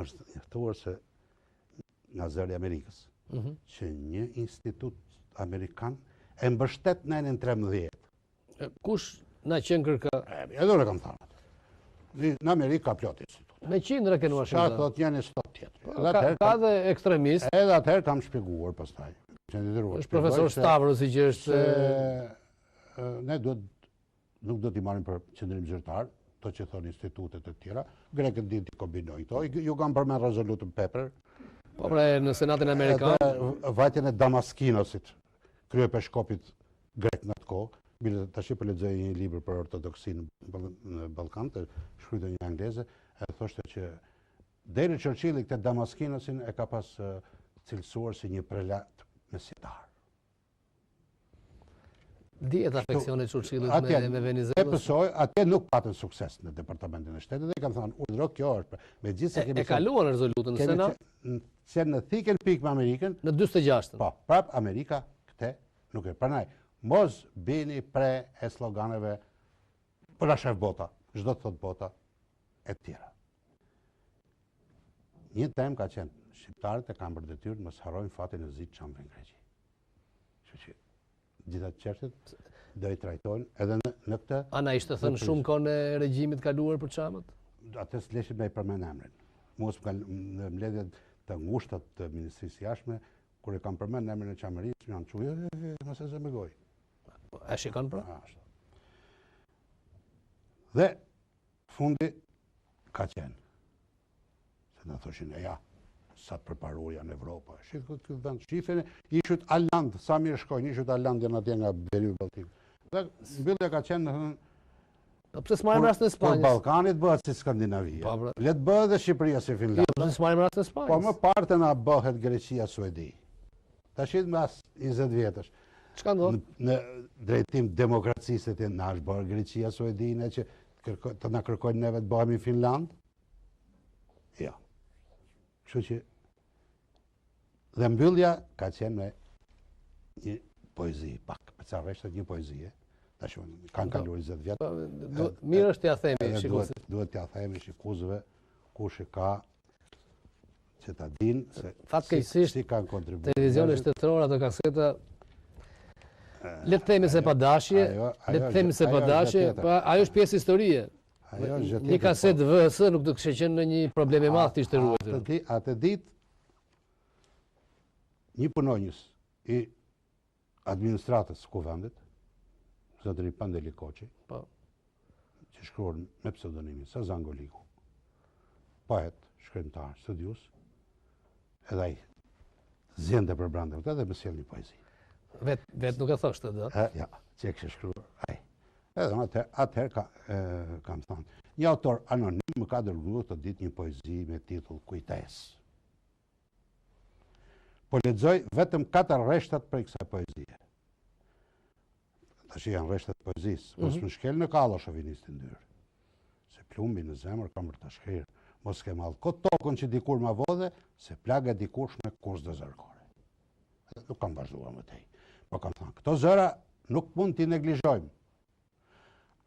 Është njoftuar se nga zëri i Amerikës, që një institut amerikan e mbështet në anën 13. Kush na qenë kërka? Edhe unë kam thënë. Në Amerikë ka plot institut. Me qindra kënë Washington. Sa thot janë sot tjetër. Ka dhe ekstremist. Edhe atëherë kam shpjeguar pastaj. Është profesor Stavrosi që është ne nuk do t'i marrim për qendrim zyrtar, to që thonë institutet e tjera. Grekët dinë t'i kombinojnë këto. Ju kanë përmend rezolutën Pepper. Po pra në Senatin Amerikan. Vajtjen e Damaskinosit, kryepeshkopit grek në atë kohë. Bile tash po lexoj një libër për ortodoksinë në Ballkan, të shkruajtur një angleze, e thoshte që deri Churchilli këtë Damaskinosin e ka pas cilësuar si një prelat mesionar. Dihet afeksionet Churchillit me Venizelën. E pësoj, atje nuk patën sukses në departamentin e shtetit dhe i kanë thënë, urdhëro kjo është. Megjithëse kemi kaluan rezolutën në Senat. Se në thiken pikë me Amerikën. Në 46-ën. Po, prap Amerika këtë nuk e pranoi. Mos bini pre e sloganeve për la shef bota, çdo të thot bota e tjera. Një temë ka qenë, shqiptarët e kanë për detyrë mos harrojnë fatin e zi çamve në Greqi. Kështu që gjitha çështjet do i trajtojnë edhe në këtë. Ana ishte thënë shumë kohë në regjimit kaluar për çamët? Atë s'leshit me i përmend emrin. Mos në mbledhjet të ngushta të Ministrisë Jashtme, kur e kanë përmend emrin e Çamerisë, janë thënë, mos e zemërgoj. A shikon pra? Dhe fundi ka qenë. Se në thoshin, ja, sa të përparuar janë Evropa. Shikë këtë vend, shifën, ishut Aland, sa mirë shkojnë, ishut Aland janë atje nga Beriu Baltik. Dhe mbyllja ka qenë, pse s'marrim rast në Spanjë? Por Ballkanit bëhet si Skandinavia. Le të bëhet dhe Shqipëria si Finland. Jo, pse s'marrim rast në Spanjë? Po më parë na bëhet Greqia Suedi. Tash mbas 20 vjetësh. Çka ndodh? Në drejtim demokracisë të na është bërë Greqia Suedine që të na kërkojnë neve të bëhemi Finland? Jo. Kështu që Dhe mbyllja ka qenë me një poezi, pak, për ca rreshtet një poezi, tash kanë kaluar 20 vjet. Mirë është t'ja themi shikuesit. Duhet t'ja themi shikuesve kush e ka që ta dinë se fatkeqësisht si kanë kontribuar. Televizioni shtetëror ato kaseta le të themi se pa dashje, le të themi se pa dashje, pa ajo është pjesë historie. Një kasetë VHS nuk do të kishte qenë në një problem i madh të ishte ruajtur. Atë ditë një punonjës i administratës kuvendit, zotëri Pandeli Koçi, që shkruan me pseudonimin Sazan Goliku, poet, shkrimtar, studius, edhe ai zjente për brenda këtë dhe më sjell një poezi. Vet nuk e thoshte do. Ja, që e kishte shkruar ai. Edhe atëherë kam thënë, një autor anonim më ka dërguar të ditë një poezi me titull Kujtesë. Po lexoj vetëm 4 rreshtat për kësaj poezie. Tash janë rreshtat e poezisë, mos më shkel në kallo shovinistin ndyrë. Se plumbi në zemër kam për ta shkrirë. Mos ke mall kot tokën që dikur ma vodhe, se plaga dikush me kurs dozërkore. Nuk kam vazhduar më tej. Po kam thënë, këto zëra nuk mund t'i neglizhojmë.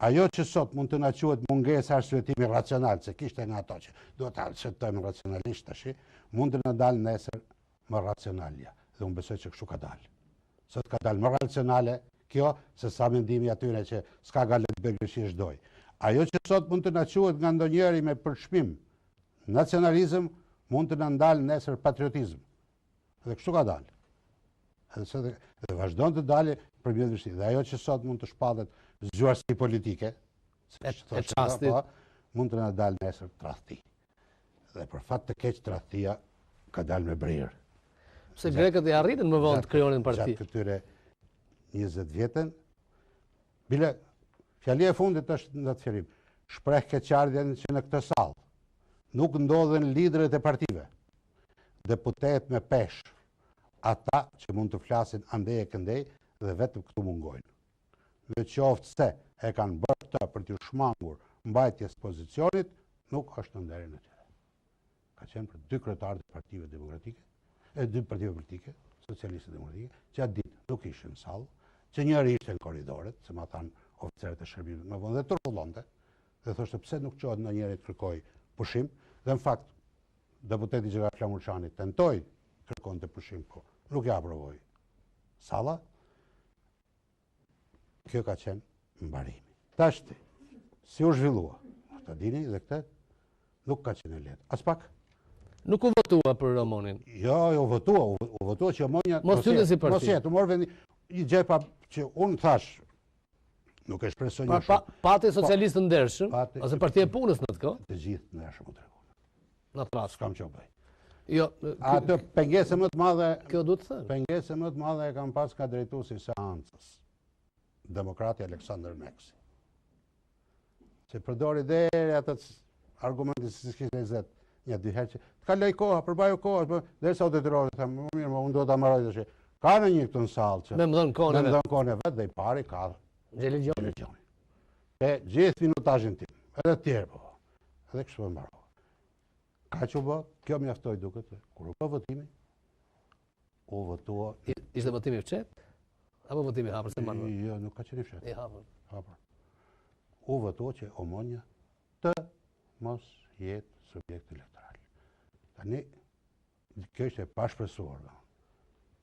Ajo që sot mund të na quhet mungesa arsyetimi racional, se kishte nga ato që duhet ta arsytojmë racionalisht tash, mund të na dalë nesër më racionalja. Dhe unë besoj që kështu ka dalë. Sot ka dalë më racionale kjo, se sa mendimi atyre që s'ka gale të bëjë që çdoj. Ajo që sot mund të na quhet nga ndonjëri me përshpim nacionalizëm, mund të na ndalë nesër patriotizëm. Dhe kështu ka dalë. Dhe vazhdon të dalë përmjet vështirë. Dhe ajo që sot mund të shpallet zgjuarsi politike, mund të na dalë nesër tradhti. Dhe për fat të keq tradhtia ka dalë me brirë. Se grekët e arritën më vonë të krijonin parti. Gjatë këtyre 20 vjetën, bile fjalia e fundit është në të fjalim, shpreh keqardhjen që në këtë sallë nuk ndodhen liderët e partive, deputet me pesh, ata që mund të flasin andej e këndej dhe vetëm këtu mungojnë. Dhe qoftë se e kanë bërë këtë për t'ju shmangur mbajtjes pozicionit, nuk është në nderin e tyre. Ka qenë për 2 kryetarë të partive demokratike, 2 partive politike, socialiste demokratike, që atë ditë nuk ishin në sallë, që njëri ishte në korridoret, se ma thanë oficerët e shërbimit më vonë dhe turbullonte, dhe thoshte pse nuk qohet në njëri të kërkoj pushim, dhe në fakt deputeti që ka Flamurçani tentoi kërkonte pushim, po nuk ja aprovoi salla. Kjo ka qenë mbarimi. Tashti, si u zhvillua, ta dini dhe këtë, nuk ka qenë lehtë. As pak. Nuk u votua për Ramonin. Jo, u votua që Ramonia mos hylte si parti. Mos jetë, u mor vendi i gjepa që unë thash, nuk e shpresoj një shumë. Pati socialistë ndershëm, ose partia e punës në të kohë? Të gjithë ndershëm u treguan. Në rast. S'kam që bëj. Jo, atë pengesë më të madhe, kjo duhet të thënë. Pengesë më të madhe e kam pas ka drejtuesi i seancës, demokrati Aleksandr Meksi. Se përdori deri atë argumenti se s'kishte lezet, 1-2 herë që të kaloj koha, përbaju koha, derisa u detyrova të them, mirë, unë do ta marroj tash. Ka në një këtu në sallë që me më dhënë kohën e vet dhe i pari ka Gjeligjoni. E gjithë minutazhin tim, edhe të tjerë po. Edhe kështu e mbarova. Ka që u bë, kjo mjaftoi duket. Kur u bë votimi, u votua. Ishte votimi i fshehtë apo votimi i hapur se mban? Jo, nuk ka qenë i fshehtë. I hapur. Hapur. U votua që Omonja të mos jetë subjekt elektoral. Tani, kjo është e pashpresuar.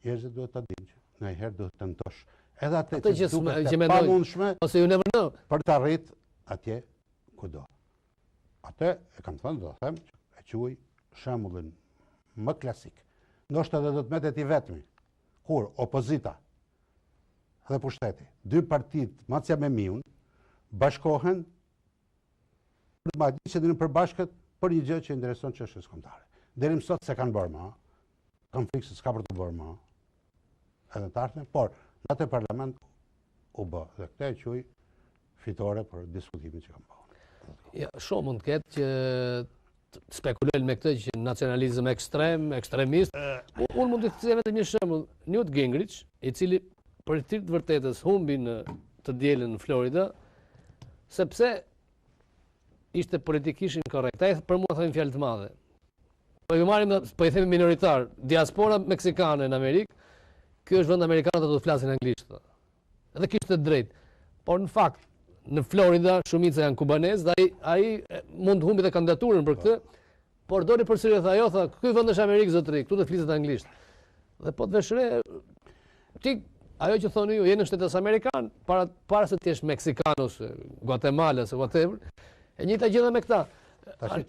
Njerëzit duhet ta dinë që ndonjëherë duhet të tentosh edhe atë që duket e pamundshme, ose you never know, për të arritur atje kudo. Atë e kam thënë, do të them, e quaj shembullin më klasik. Ndoshta edhe do të metet i vetmi. Kur opozita dhe pushteti, 2 partitë macja me miun, bashkohen për të marrë përbashkët për një gjë që intereson çështjes kombëtare. Deri më sot se kanë bërë më, kanë frikë se s'ka për të bërë më, edhe të ardhmen, por në atë parlament u bë, dhe këtë e quaj fitore për diskutimin që kanë bërë. Ja, shumë mund të ketë që spekulojnë me këtë që nacionalizëm ekstrem, ekstremist. Unë mund të them vetëm një shembull, Newt Gingrich, i cili për të vërtetës humbi në të dielën në Florida, sepse ishte politikisht inkorrekt. Ai për mua thonë fjalë të madhe. po ju marrim, po i themi minoritar, diaspora meksikane në Amerikë, ky është vend amerikanët do të flasin anglisht. Edhe kishte drejt. Por në fakt, në Florida shumica janë kubanez dhe ai mund të humbi të kandidaturën për këtë, por doli përsëri tha ajo, tha, ky vend është Amerikë zotëri, këtu do fliset anglisht. Dhe po të vesh re, ti ajo që thoni ju, jeni në Shtetet Amerikan, para se ti jesh meksikan ose Guatemala ose whatever, e njëjta gjë me këta.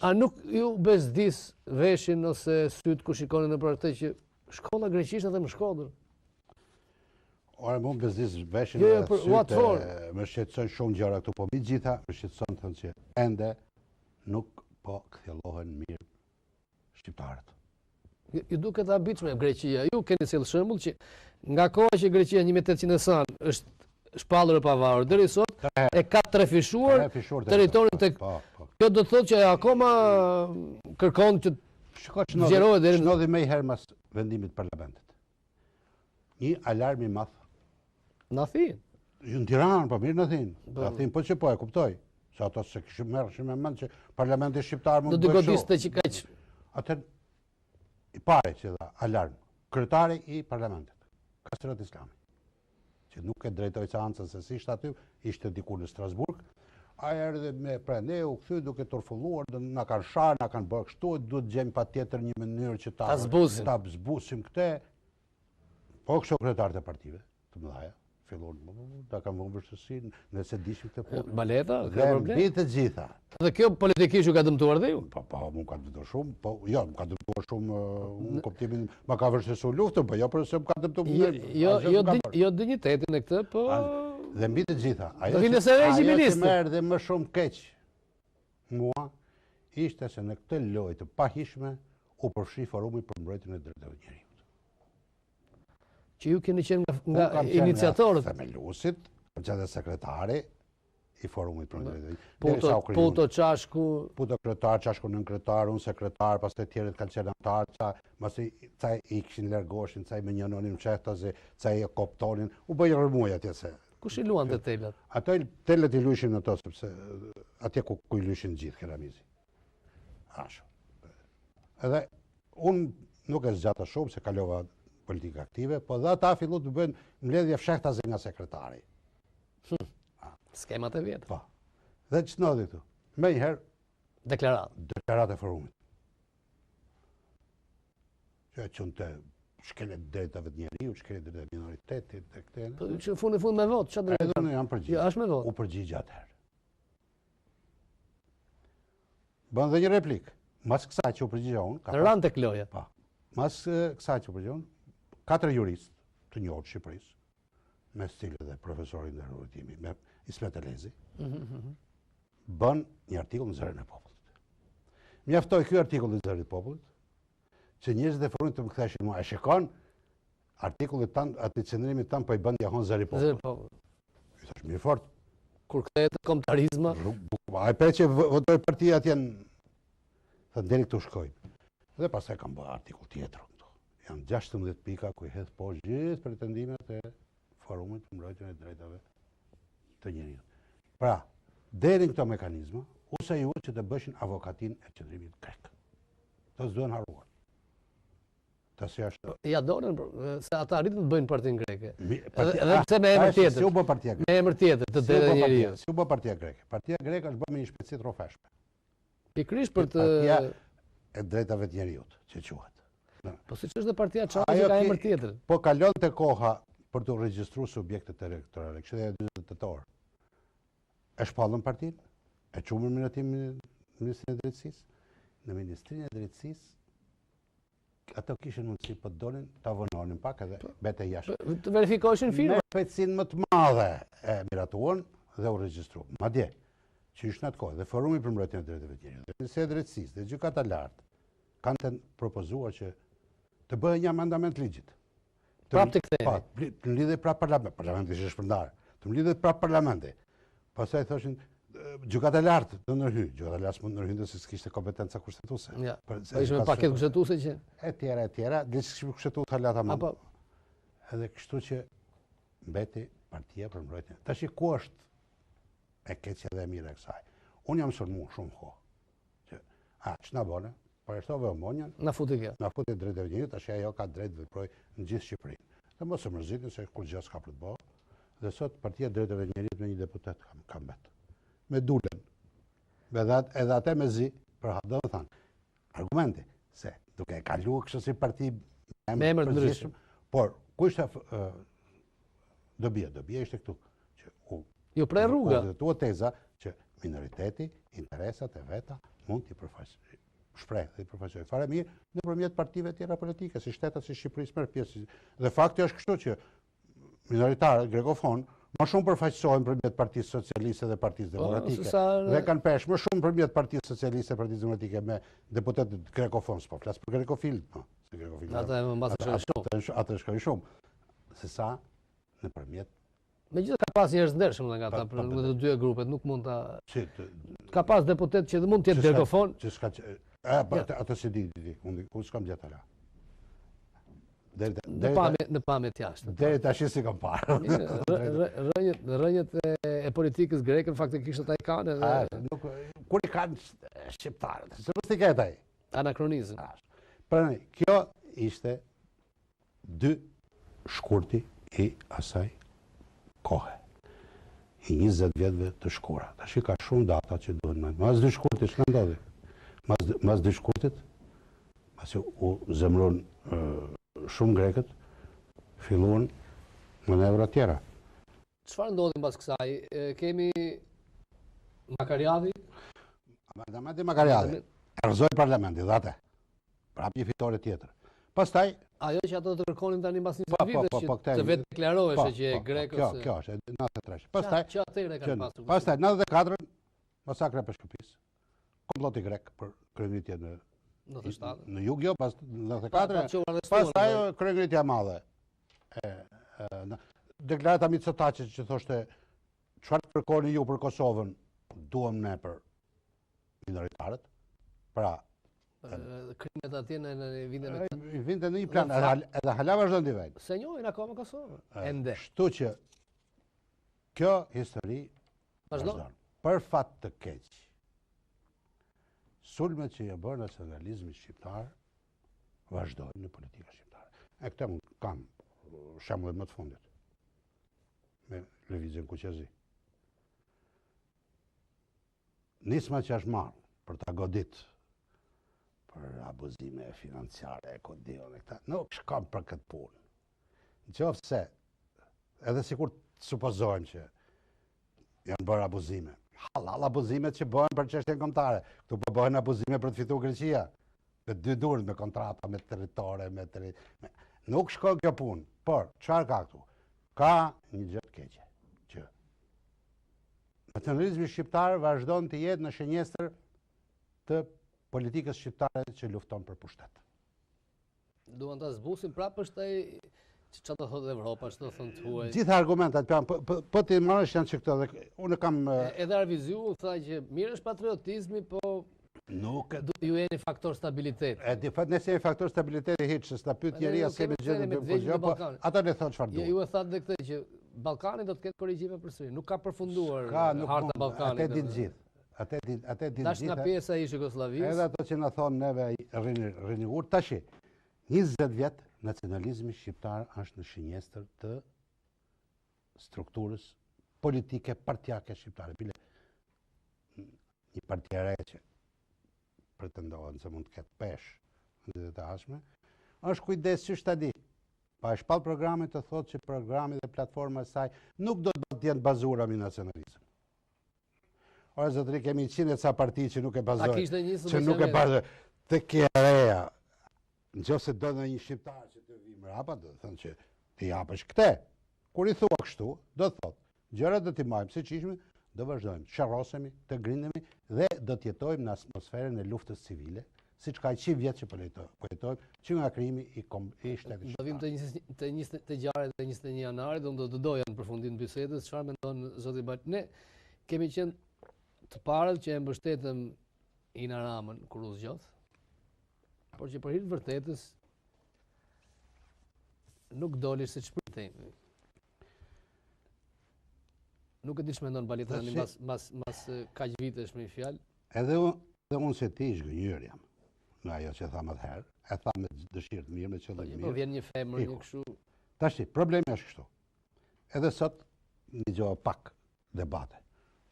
A nuk ju bezdis veshin ose syt ku shikonin nëpër atë që shkolla greqisht edhe më Shkodër? Ore, mu bezdis veshin Jo, edhe syt, më shqetëson shumë gjëra këtu, po mbi gjitha më shqetëson thënë që ende nuk po kthjellohen mirë shqiptarët. Ju duket habitshme Greqia. Ju keni sjell shembull që nga koha që Greqia 1800 e san është shpallur e pavarur deri sot e ka trefishuar territorin tek. Kjo do të thotë që akoma kërkon që zgjerohet deri në çnodhi më herë mas vendimit të parlamentit. Një alarm i madh. Na thin. Ju në Tiranë, po mirë në thinë. Na thinë, po që po e kuptoj. Se ato se kishim merreshin me mend që parlamenti shqiptar mund të bëjë. Do të godiste që kaq. Atë i pare që dha alarm, kryetari i parlamentit, Kastriot Islami, që nuk e drejtoi seancën se si ishte aty, ishte diku në Strasburg, ai erdhi me prende u kthy duke torfolluar, na kanë sharë, na kanë bërë kështu, duhet gjejmë patjetër një mënyrë që ta zbusim këtë. Po kështu kryetarët e partive të mëdha, fillon ta kanë vënë vështirësi nëse dishim këtë punë. Baleta, ka problem. Mbi të gjitha. Dhe kjo politikisht ju ka dëmtuar dhe ju? Po, më ka dëmtuar shumë, po jo, më ka dëmtuar shumë në kuptimin, më ka vështirësuar luftën, po jo përse më ka dëmtuar. Jo dinjitetin e këtë, po. Dhe mbi të gjitha, ajo që merr dhe më shumë keq mua ishte se në këtë lojë të pahishme u përfshi Forumi për mbrojtjen e drejtave të njerëzit. Që ju keni qenë nga iniciatorët. Themeluesit, që dhe sekretari i Forumit për drejtave. Puto Çashku, Puto kryetar, Çashku nën kryetar, unë sekretar, pastaj tjerët kanë qenë anëtar, ca i kishin largoshin, ca i më njënonin fshehtazi, ca i koptonin, u bëj rrëmuj atje se. Kush i luante telat? Ato telat i luajshin ato sepse atje ku i luajshin gjithë keramizi. Ashtu. Edhe unë nuk e zgjata shumë se kalova politikë aktive, po dhe ata fillu të bëjnë mbledhje fshehtazi nga sekretari. Skemat e vjetë. Po. Dhe që ndodhi këtu? Me njëherë deklarat e Forumit. Që e qënë të shkelet drejtave të njeriu, shkelet drejtave minoritetit, të këtene. Që fund me votë, që drejtave? Edhe unë jam përgjigj. Ashtë me votë. U përgjigj atëherë. Bën dhe një replikë. Mas kësaj që u përgjigja unë. Ranë të kloja. Po. Mas kësaj që u përgjigja unë, 4 juristë të njohur të Shqipërisë, me stilë dhe profesorin dhe rrugëtimi, me Ismet Elezi, bën një artikull në Zërin e Popullit. Mjaftoi ky artikull në Zërin e Popullit, që njerëzit e Forumit të më ktheshin mua, e shikon artikullit tan, atë qendrimit tan po i bën jahon Zëri i Popullit. I thash mirë fort. Kur kthehet kombëtarizma, ai që votoi partia atje, thonë deri këtu shkojnë. Dhe pastaj kanë bërë artikull tjetër. Janë 16 pika ku i hedh poshtë gjithë pretendimet e Forumit për mbrojtjen e drejtave të njerëzit. Pra, deri në këto mekanizma, ose ju që të bëshin avokatin e qendrimit grek. Të s'duhen haruar. Të si ashtu. Ja donën, se ata arritën të bëjnë partinë greke. Edhe pse me emër tjetër. Si u bë partia greke. Me emër tjetër, të drejtë e njerëzit. Si u bë partia greke. Partia greke është bërë me një shpejtësi rrofeshme. Pikërisht për të partia e drejtave të njerëzit, që quhet. Po siç është dhe partia Çavi që ka emër tjetër. Po kalon te koha për të regjistruar subjektet elektorale, kështu edhe 40 tetor. E shpallën partinë, e çumën miratimin Ministrinë e Drejtësisë. Në Ministrinë e Drejtësisë ato kishin mundësi po dolin ta vononin pak edhe bete jashtë. Të verifikoheshin firma. Me shpejtësinë më të madhe e miratuan dhe u regjistruan. Madje që ishte në atë kohë dhe Forumi për mbrojtjen e drejtave të njerëzit, dhe Ministria e Drejtësisë dhe Gjykata e Lartë kanë të propozuar që të bëhet një amendament ligjit. Prapë të kthehemi. Po, të lidhej prapë parlamenti ishte shpërndar. Të lidhet prapë parlamenti. Pastaj thoshin Gjykata e Lartë do ndërhyj. Gjykata e Lartë mund ndërhyjë se s'kishte kompetenca kushtetuese. Ja. Po ishte me paketë kushtetuese që e tjera, dhe s'kishte kushtetuese halata më. Apo edhe kështu që mbeti partia për mbrojtjen. Tash ku është e keqja dhe e mira e kësaj? Unë jam sulmuar shumë kohë. Që ç'na bënë? Parashtove Omonjan, Na futi kjo. na futi drejt e njerit, tash ajo ka drejt veproj në gjithë Shqipërinë. Dhe mos e mërzitin se kur gjë s'ka për të bërë. Dhe sot Partia e Drejtave të Njerit me një deputet ka mbet. Me dulen. Edhe atë me zi, për do të thënë, argumenti se duke e kaluar kështu si parti me emër të ndryshëm. Por ku ishte dobia ishte këtu që Jo prej rruga. Tua teza që minoriteti, interesat e veta mund t'i përfaqësojë. Shpreh dhe i përfaqësojë fare mirë nëpërmjet partive tjera politike, si shtetet si Shqipërisë merr pjesë. Dhe fakti është kështu që minoritarët grekofon më shumë përfaqësohen përmjet Partisë Socialiste dhe Partisë Demokratike. Dhe kanë pesh më shumë përmjet Partisë Socialiste dhe Partisë Demokratike me deputetët grekofon, po flas për grekofilët, po. Se grekofilët. Ata më mbas shumë. Ata shkojnë shumë. Se sa nëpërmjet. Megjithëse ka pas njerëz ndershëm nga ata për të dy grupet, nuk mund ta ka pas deputet që mund të jetë grekofon. Që s'ka atë si di, unë s'kam gjetur ala. Në pamje të jashtë. Deri tash si kam parë. Rënjët e politikës greke faktikisht ata i kanë edhe kur i kanë shqiptarët. Se mos i ketë ai. Anakronizëm. Prandaj kjo ishte dy shkurti i asaj kohe. I 20 vjetëve të shkura. Tash ka shumë data që duhen më. Mas dy shkurtit ç'ka ndodhi? Mas dy shkurtit, pasi u zemron shumë grekët, filluan manevra tjera. Çfarë ndodhi mbas kësaj? Kemi Makariadi? Makariadi. Erzoi parlamenti dhe atë. Prapë një fitore tjetër. Pastaj ajo që ato të kërkonin tani mbas 20 vitesh që të vetë deklaroheshe që grekës. Kjo është 93. Pastaj që atëherë kanë pasur. Pastaj 94 masakra e Peshkupis. Komploti grek për kryengritje në jug, jo, pas 94. Pastaj kryengritja e madhe. Deklarata Mitsotakis që thoshte çfarë kërkoni ju për Kosovën, duam ne për minoritarët. Pra krimet atje në vinte në një plan, edhe hala vazhdon t'i vajnë. Se njohin akoma Kosovën. Ende. Kështu që kjo histori vazhdon. Për fat të keq, sulmet që i bën nacionalizmi shqiptar vazhdojnë në politika shqiptare. E këtë unë kam shembullet më të fundit me lëvizjen kuqezi. Nisma që është marrë për ta godit për abuzime financiare, kodion e këta, nuk shkam për këtë punë. Në qoftë se, edhe sikur të supozojmë që janë bërë abuzime, halal abuzimet që bëhen për çështjen kombëtare, këtu po bëhen abuzime për të fituar Greqia, me dy durët, me kontrata, me territore, nuk shkon kjo punë, por çfarë ka këtu? Ka një gjë të keqe, që nacionalizmi shqiptar vazhdon të jetë në shënjestër të politikës shqiptare që lufton për pushtet. Duan ta zbusin prapë është ai çfarë do thotë Evropa, ç'do thonë thuaj. Gjitha argumentat po ti marrësh janë që këto dhe unë kam edhe Arviziu tha që mirë është patriotizmi, po nuk ju jeni faktor stabilitet. Nëse jeni faktor stabiliteti hiç, se sta pyet njeria se me gjë të gjë, po ata ne thonë çfarë duan. Ju e thatë këtë që Ballkani do të ketë korrigjime përsëri, nuk ka përfunduar harta Ballkanit. Atë ditë gjithë. Atë ditë tash nga pjesa e Jugosllavisë. Edhe ato që na thonë neve rrini urt tash. 20 vjet nacionalizmi shqiptar është në shënjestër të strukturës politike partijake shqiptare. Bile një parti e re që pretendohen se mund të ketë pesh në ditët e ardhshme, është kujdesshëm ta di. Pa e shpall programin të thotë që programi dhe platforma e saj nuk do të jenë bazuara mbi nacionalizëm. Ora zotëri kemi 100 ca parti që nuk e bazojnë. Që nuk e bazojnë. Të kjereja. Nëse do në një shqiptar që të vi mrapa, do të thënë që ti japësh këte. Kur i thua kështu, do të thotë, gjërat do t'i majmë siç ishme, do vazhdojmë, sharrosemi, të grindemi dhe do të jetojmë në atmosferën e luftës civile, siç ka 100 vjet që po jetojmë, që nga krimi i shtetit shqiptar. Do vim të ngjarjet e 21 janarit, do të doja në përfundim të bisedës, çfarë mendon zoti Baleta? Ne kemi qenë të parët që e mbështetëm Ina Ramën kur u zgjodh, por që për hir të vërtetës nuk doli siç pritemi. Nuk e di ç'mendon Baleta tani mbas kaq vitesh me fjalë. Edhe unë se ti zgënjur jam. nga ajo që thamë atëherë, e thamë me dëshirë të mirë, me qëllim të Po mirë. vjen një femër, një kështu. Tashi, problemi është kështu. Edhe sot një gjohë pak debate.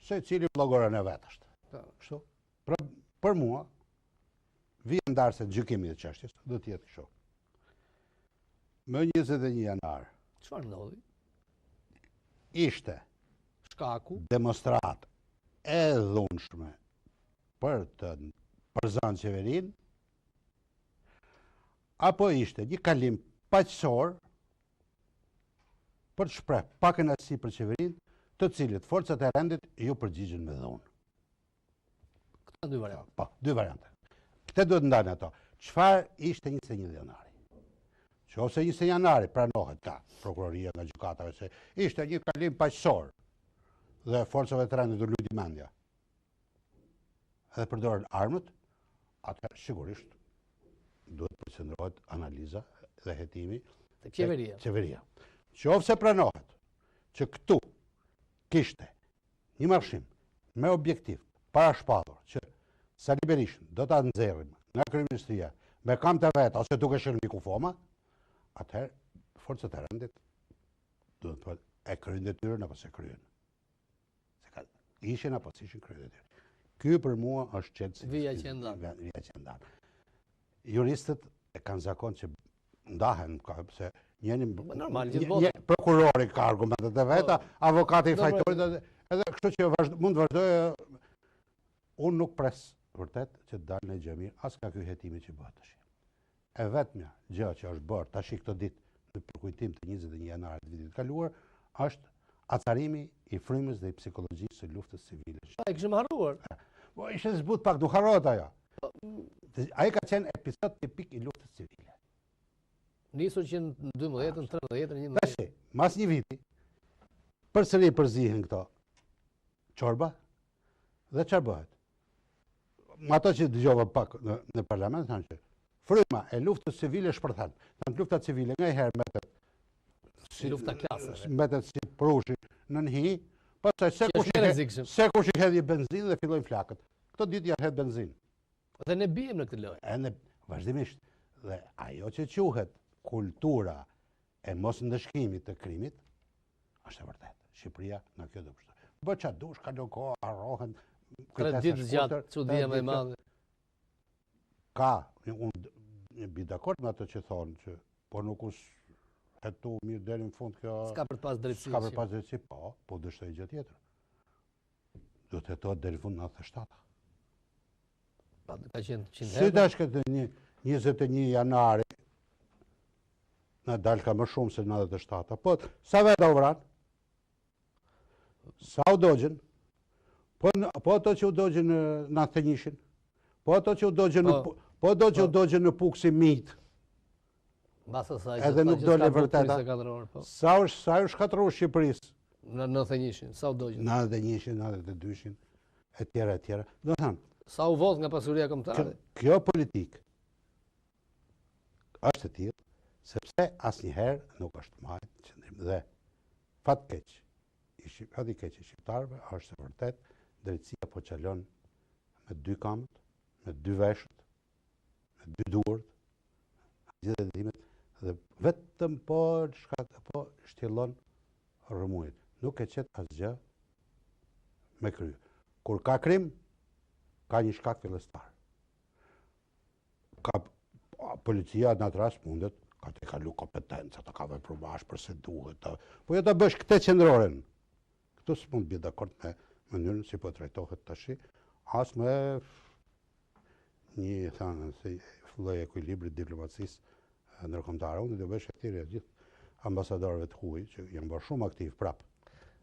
Se cili vlogorën e vetë është. Kështu. Për mua, vijë ndarë se gjykimi të çështjes, do të jetë kështu. Më 21 janar. Çfarë ndodhi? Ishte Shkaku. Demonstratë e dhunshme për të përzënë qeverinë, apo ishte një kalim paqësor për të shpreh pa kënaqësi për qeverinë, të cilit forcat e rendit ju përgjigjen me dhunë. Këta dy variante. Po, dy variante. Këte duhet ndalën ato. Çfarë ishte 21 janari? Qofse 21 janari pranohet nga prokuroria, nga gjykatave se ishte një kalim paqësor dhe forcave të rendit u lujti mendja. Edhe përdorën armët, atëherë sigurisht duhet përqendrohet analiza dhe hetimi Tek qeveria. Qeveria. Qofse pranohet që këtu kishte një marrëshim me objektiv parashpatur që Sali Berishën do ta nxjerrim nga kryeministria me kam të vet ose duke shëlmi kufoma, atëherë forcat e rendit duhet të thotë e kryen detyrën apo se kryen. Se ka ishin apo s'ishin kryen detyrën. Ky për mua është çelësi. Vija që ndan. Vija që ndan. Juristët e kanë zakon që ndahen se normal gjithmonë. Prokurori ka argumentet e veta, avokati i fajtorit edhe kështu që mund të vazhdojë. Unë nuk pres vërtet që të dalë në gjë mirë, as ka ky hetimi që bëhet tash. E vetmja gjë që është bërë tash këtë ditë në përkujtim të 21 janarit të vitit të kaluar është acarimi i frymës dhe i psikologjisë së luftës civile. E kishim harruar. Po ishte zbut pak, nuk harrohet ajo. Ai ka qenë episod tipik i luftës civile. Nisur që në 12-ën, 13-ën, 11-ën. Tash, mas një viti, përsëri përzihen këto çorba dhe çfarë bëhet? Ato që dëgjova pak në parlament thanë që fryma e luftës civile shpërthan. Tanë lufta civile ngaherë mbetet si lufta klasëve. Mbetet si prushi në hi, pastaj se kush i hedhë benzinë dhe fillojnë flakët. Këto ditë janë hedhë benzinë. Dhe ne bijem në këtë lojë. Ne vazhdimisht. Dhe ajo që quhet kultura e mos ndëshkimit të krimit është e vërtetë. Shqipëria në kjo do përshtat. Bë çfarë dush, kalon koha, harrohen. 3 ditë gjatë, çudia më e madhe. Ka, unë bi dakord me ato që thonë që po nuk hetu mirë deri në fund kjo. S'ka për të pas drejtësi. S'ka për të pas drejtësi, po dështoj gjë tjetër. Do të hetohet deri në fund 97. Pa ka qenë 100 herë. Si dash këtë 21 janari na dal ka më shumë se 97. Po sa vetë u vran? Sa u dogjën? Po ato që u dogjën në Athenishin? Po ato që u dogjën në Puksi Mit? Edhe nuk dole vërteta. Sa u shkatërruar Shqipërisë? Në Athenishin, sa u dogjën? Në Athenishin, në 92-shin, e tjera. Do thënë, sa u vot nga pasuria kombëtare? Kjo politikë është e tillë sepse asnjëherë nuk është marrë qëndrim dhe fat keq i shqiptarëve është se vërtet drejtësia po çalon me 2 kamët, me 2 veshët, me 2 duart, gjithë dhëtimet dhe vetëm po shtjellon rrëmujit. Nuk e qet asgjë me krye. Kur ka krim, ka një shkak fillestar. Ka policia në atë rast mundet ka të kalu kompetenca, të ka vepru bashkë përse duhet. Po jo të bësh këtë qendroren. Këtu s'mund bje dakord me mënyrën si po trajtohet tashi, as me një thënë si lloj ekuilibri diplomacisë ndërkombëtare. Unë do bësh thirrje gjithë ambasadorëve të huaj që janë bërë shumë aktiv prap.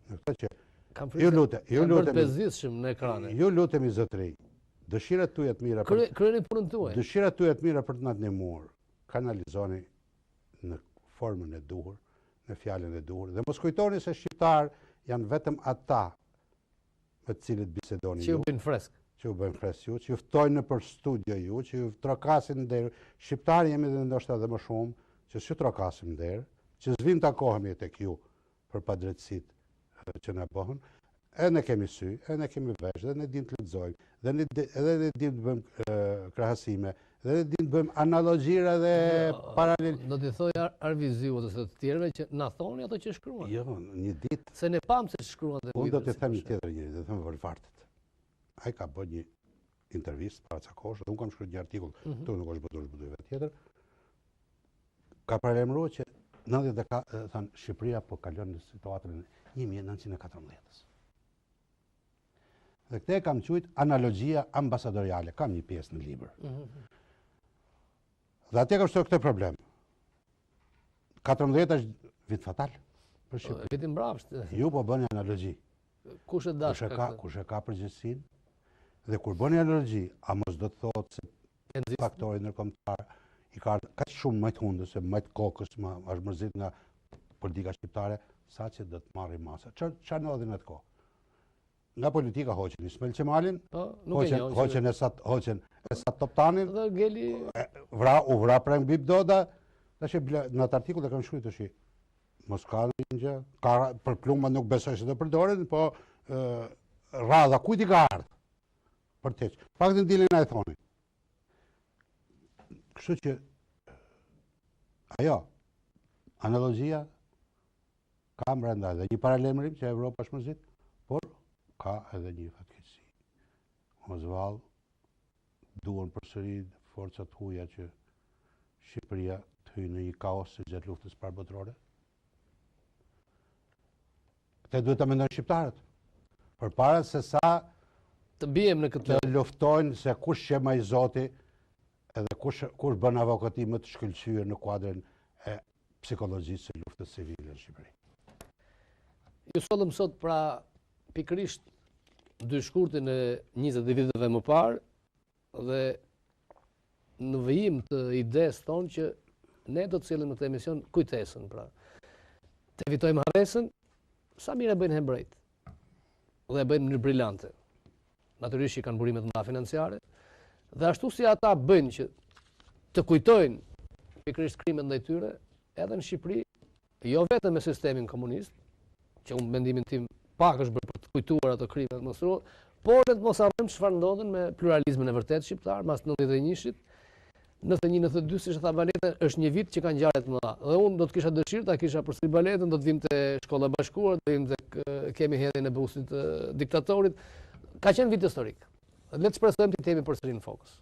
Në këtë që ju lutemi zotëri, dëshirat tuaja të mira kryeni punën tuaj. Dëshirat tuaja të mira për të na ndihmuar, kanalizoni në formën e duhur, në fjalën e duhur dhe mos kujtoni se shqiptar janë vetëm ata me të cilët bisedoni ju. Që u bëjnë fresk. Që u bëjnë fresk ju, që ju ftojnë në për studio ju, që ju trokasin derë. Shqiptarë jemi dhe ndoshta edhe më shumë, që s'ju trokasim derë, që s'vim takohemi tek ju për padrejtësitë që na bëhen. Edhe ne kemi sy, edhe ne kemi vesh, edhe ne dim të lexojmë, edhe ne dim të bëjmë krahasime, Dhe din të bëjmë analogjira dhe paralel. Do t'i thoj Arviziu ose të tjerëve që na thoni ato që shkruan. Jo, një ditë. Se ne pam se shkruan dhe Unë do të them një tjetër gjë, do të them Volfartit. Ai ka bërë një intervistë para ca kohësh, unë kam shkruar një artikull, këtu nuk është bërë vetë tjetër. Ka paralajmëruar që 90 thënë Shqipëria po kalon në situatën e 1914-s. Dhe këtë e kam quajt analogjia ambasadoriale, kam një pjesë në libër. Dhe atje kam shtuar këtë problem. 14 është vit fatal për Shqipërinë. Viti mbrapsht. Ju po bëni analogji. Kush e dash? Kush e ka përgjegjësinë? Dhe kur bëni analogji, a mos do të thotë se faktori ndërkombëtar i ka kaq shumë më të hundës, më të kokës, më është mërzit nga politika shqiptare, saqë do të marrë masa. Çfarë ndodhi në atë kohë? Nga politika hoqën Ismail Qemalin, hoqën Esat Toptanin, dhe Geli u vra preng Bib Doda, në atë artikull e kam shkruar tash. Mos ka gjë, për plumba nuk besoj se do përdoren, po radha kujt i ka ardhur për të. Faktin dilin ai thonin. Kështu që ajo analogjia ka brenda dhe një paralajmërim që Evropa është mërzit, por ka edhe një fatkeqësi. Mosvall duan përsëri forcat huaja që Shqipëria të hyjë në një kaos si gjatë luftës së parë botërore. Këtë duhet ta mendojnë shqiptarët. Përpara se sa të bijem në këtë të luftojnë se kush që më i zoti edhe kush bën avokati më të shkëlqyer në kuadrin e psikologjisë së luftës civile në Shqipëri. Ju sollëm sot pra pikërisht dy shkurtin e 20 viteve më parë dhe në vijim të idesë tonë që ne do të cilëm në këtë emision kujtesën, pra. Të evitojmë harresën, sa mire bëjnë hebrejt dhe bëjnë në mënyrë brillante. Natyrisht që kanë burime të mëdha financiare, dhe ashtu si ata bëjnë që të kujtojnë pikërisht krimet ndaj tyre, edhe në Shqipëri, jo vetëm me sistemin komunist, që unë mendimin tim pak është bërë për të kujtuar ato krimet monstruoze, por ne të mos harrojmë çfarë ndodhen me pluralizmin e vërtet shqiptar mas 91-shit. 91-92, siç e tha Baleta, është një vit që ka ngjarje të mëdha. Dhe unë do të kisha dëshirë ta kisha përsëri Baletën, do të vim te Shkolla e Bashkuar, do vim tek kemi hedhjen e busit të diktatorit. Ka qenë vit historik. Le të shpresojmë të kemi përsëri në Fokus.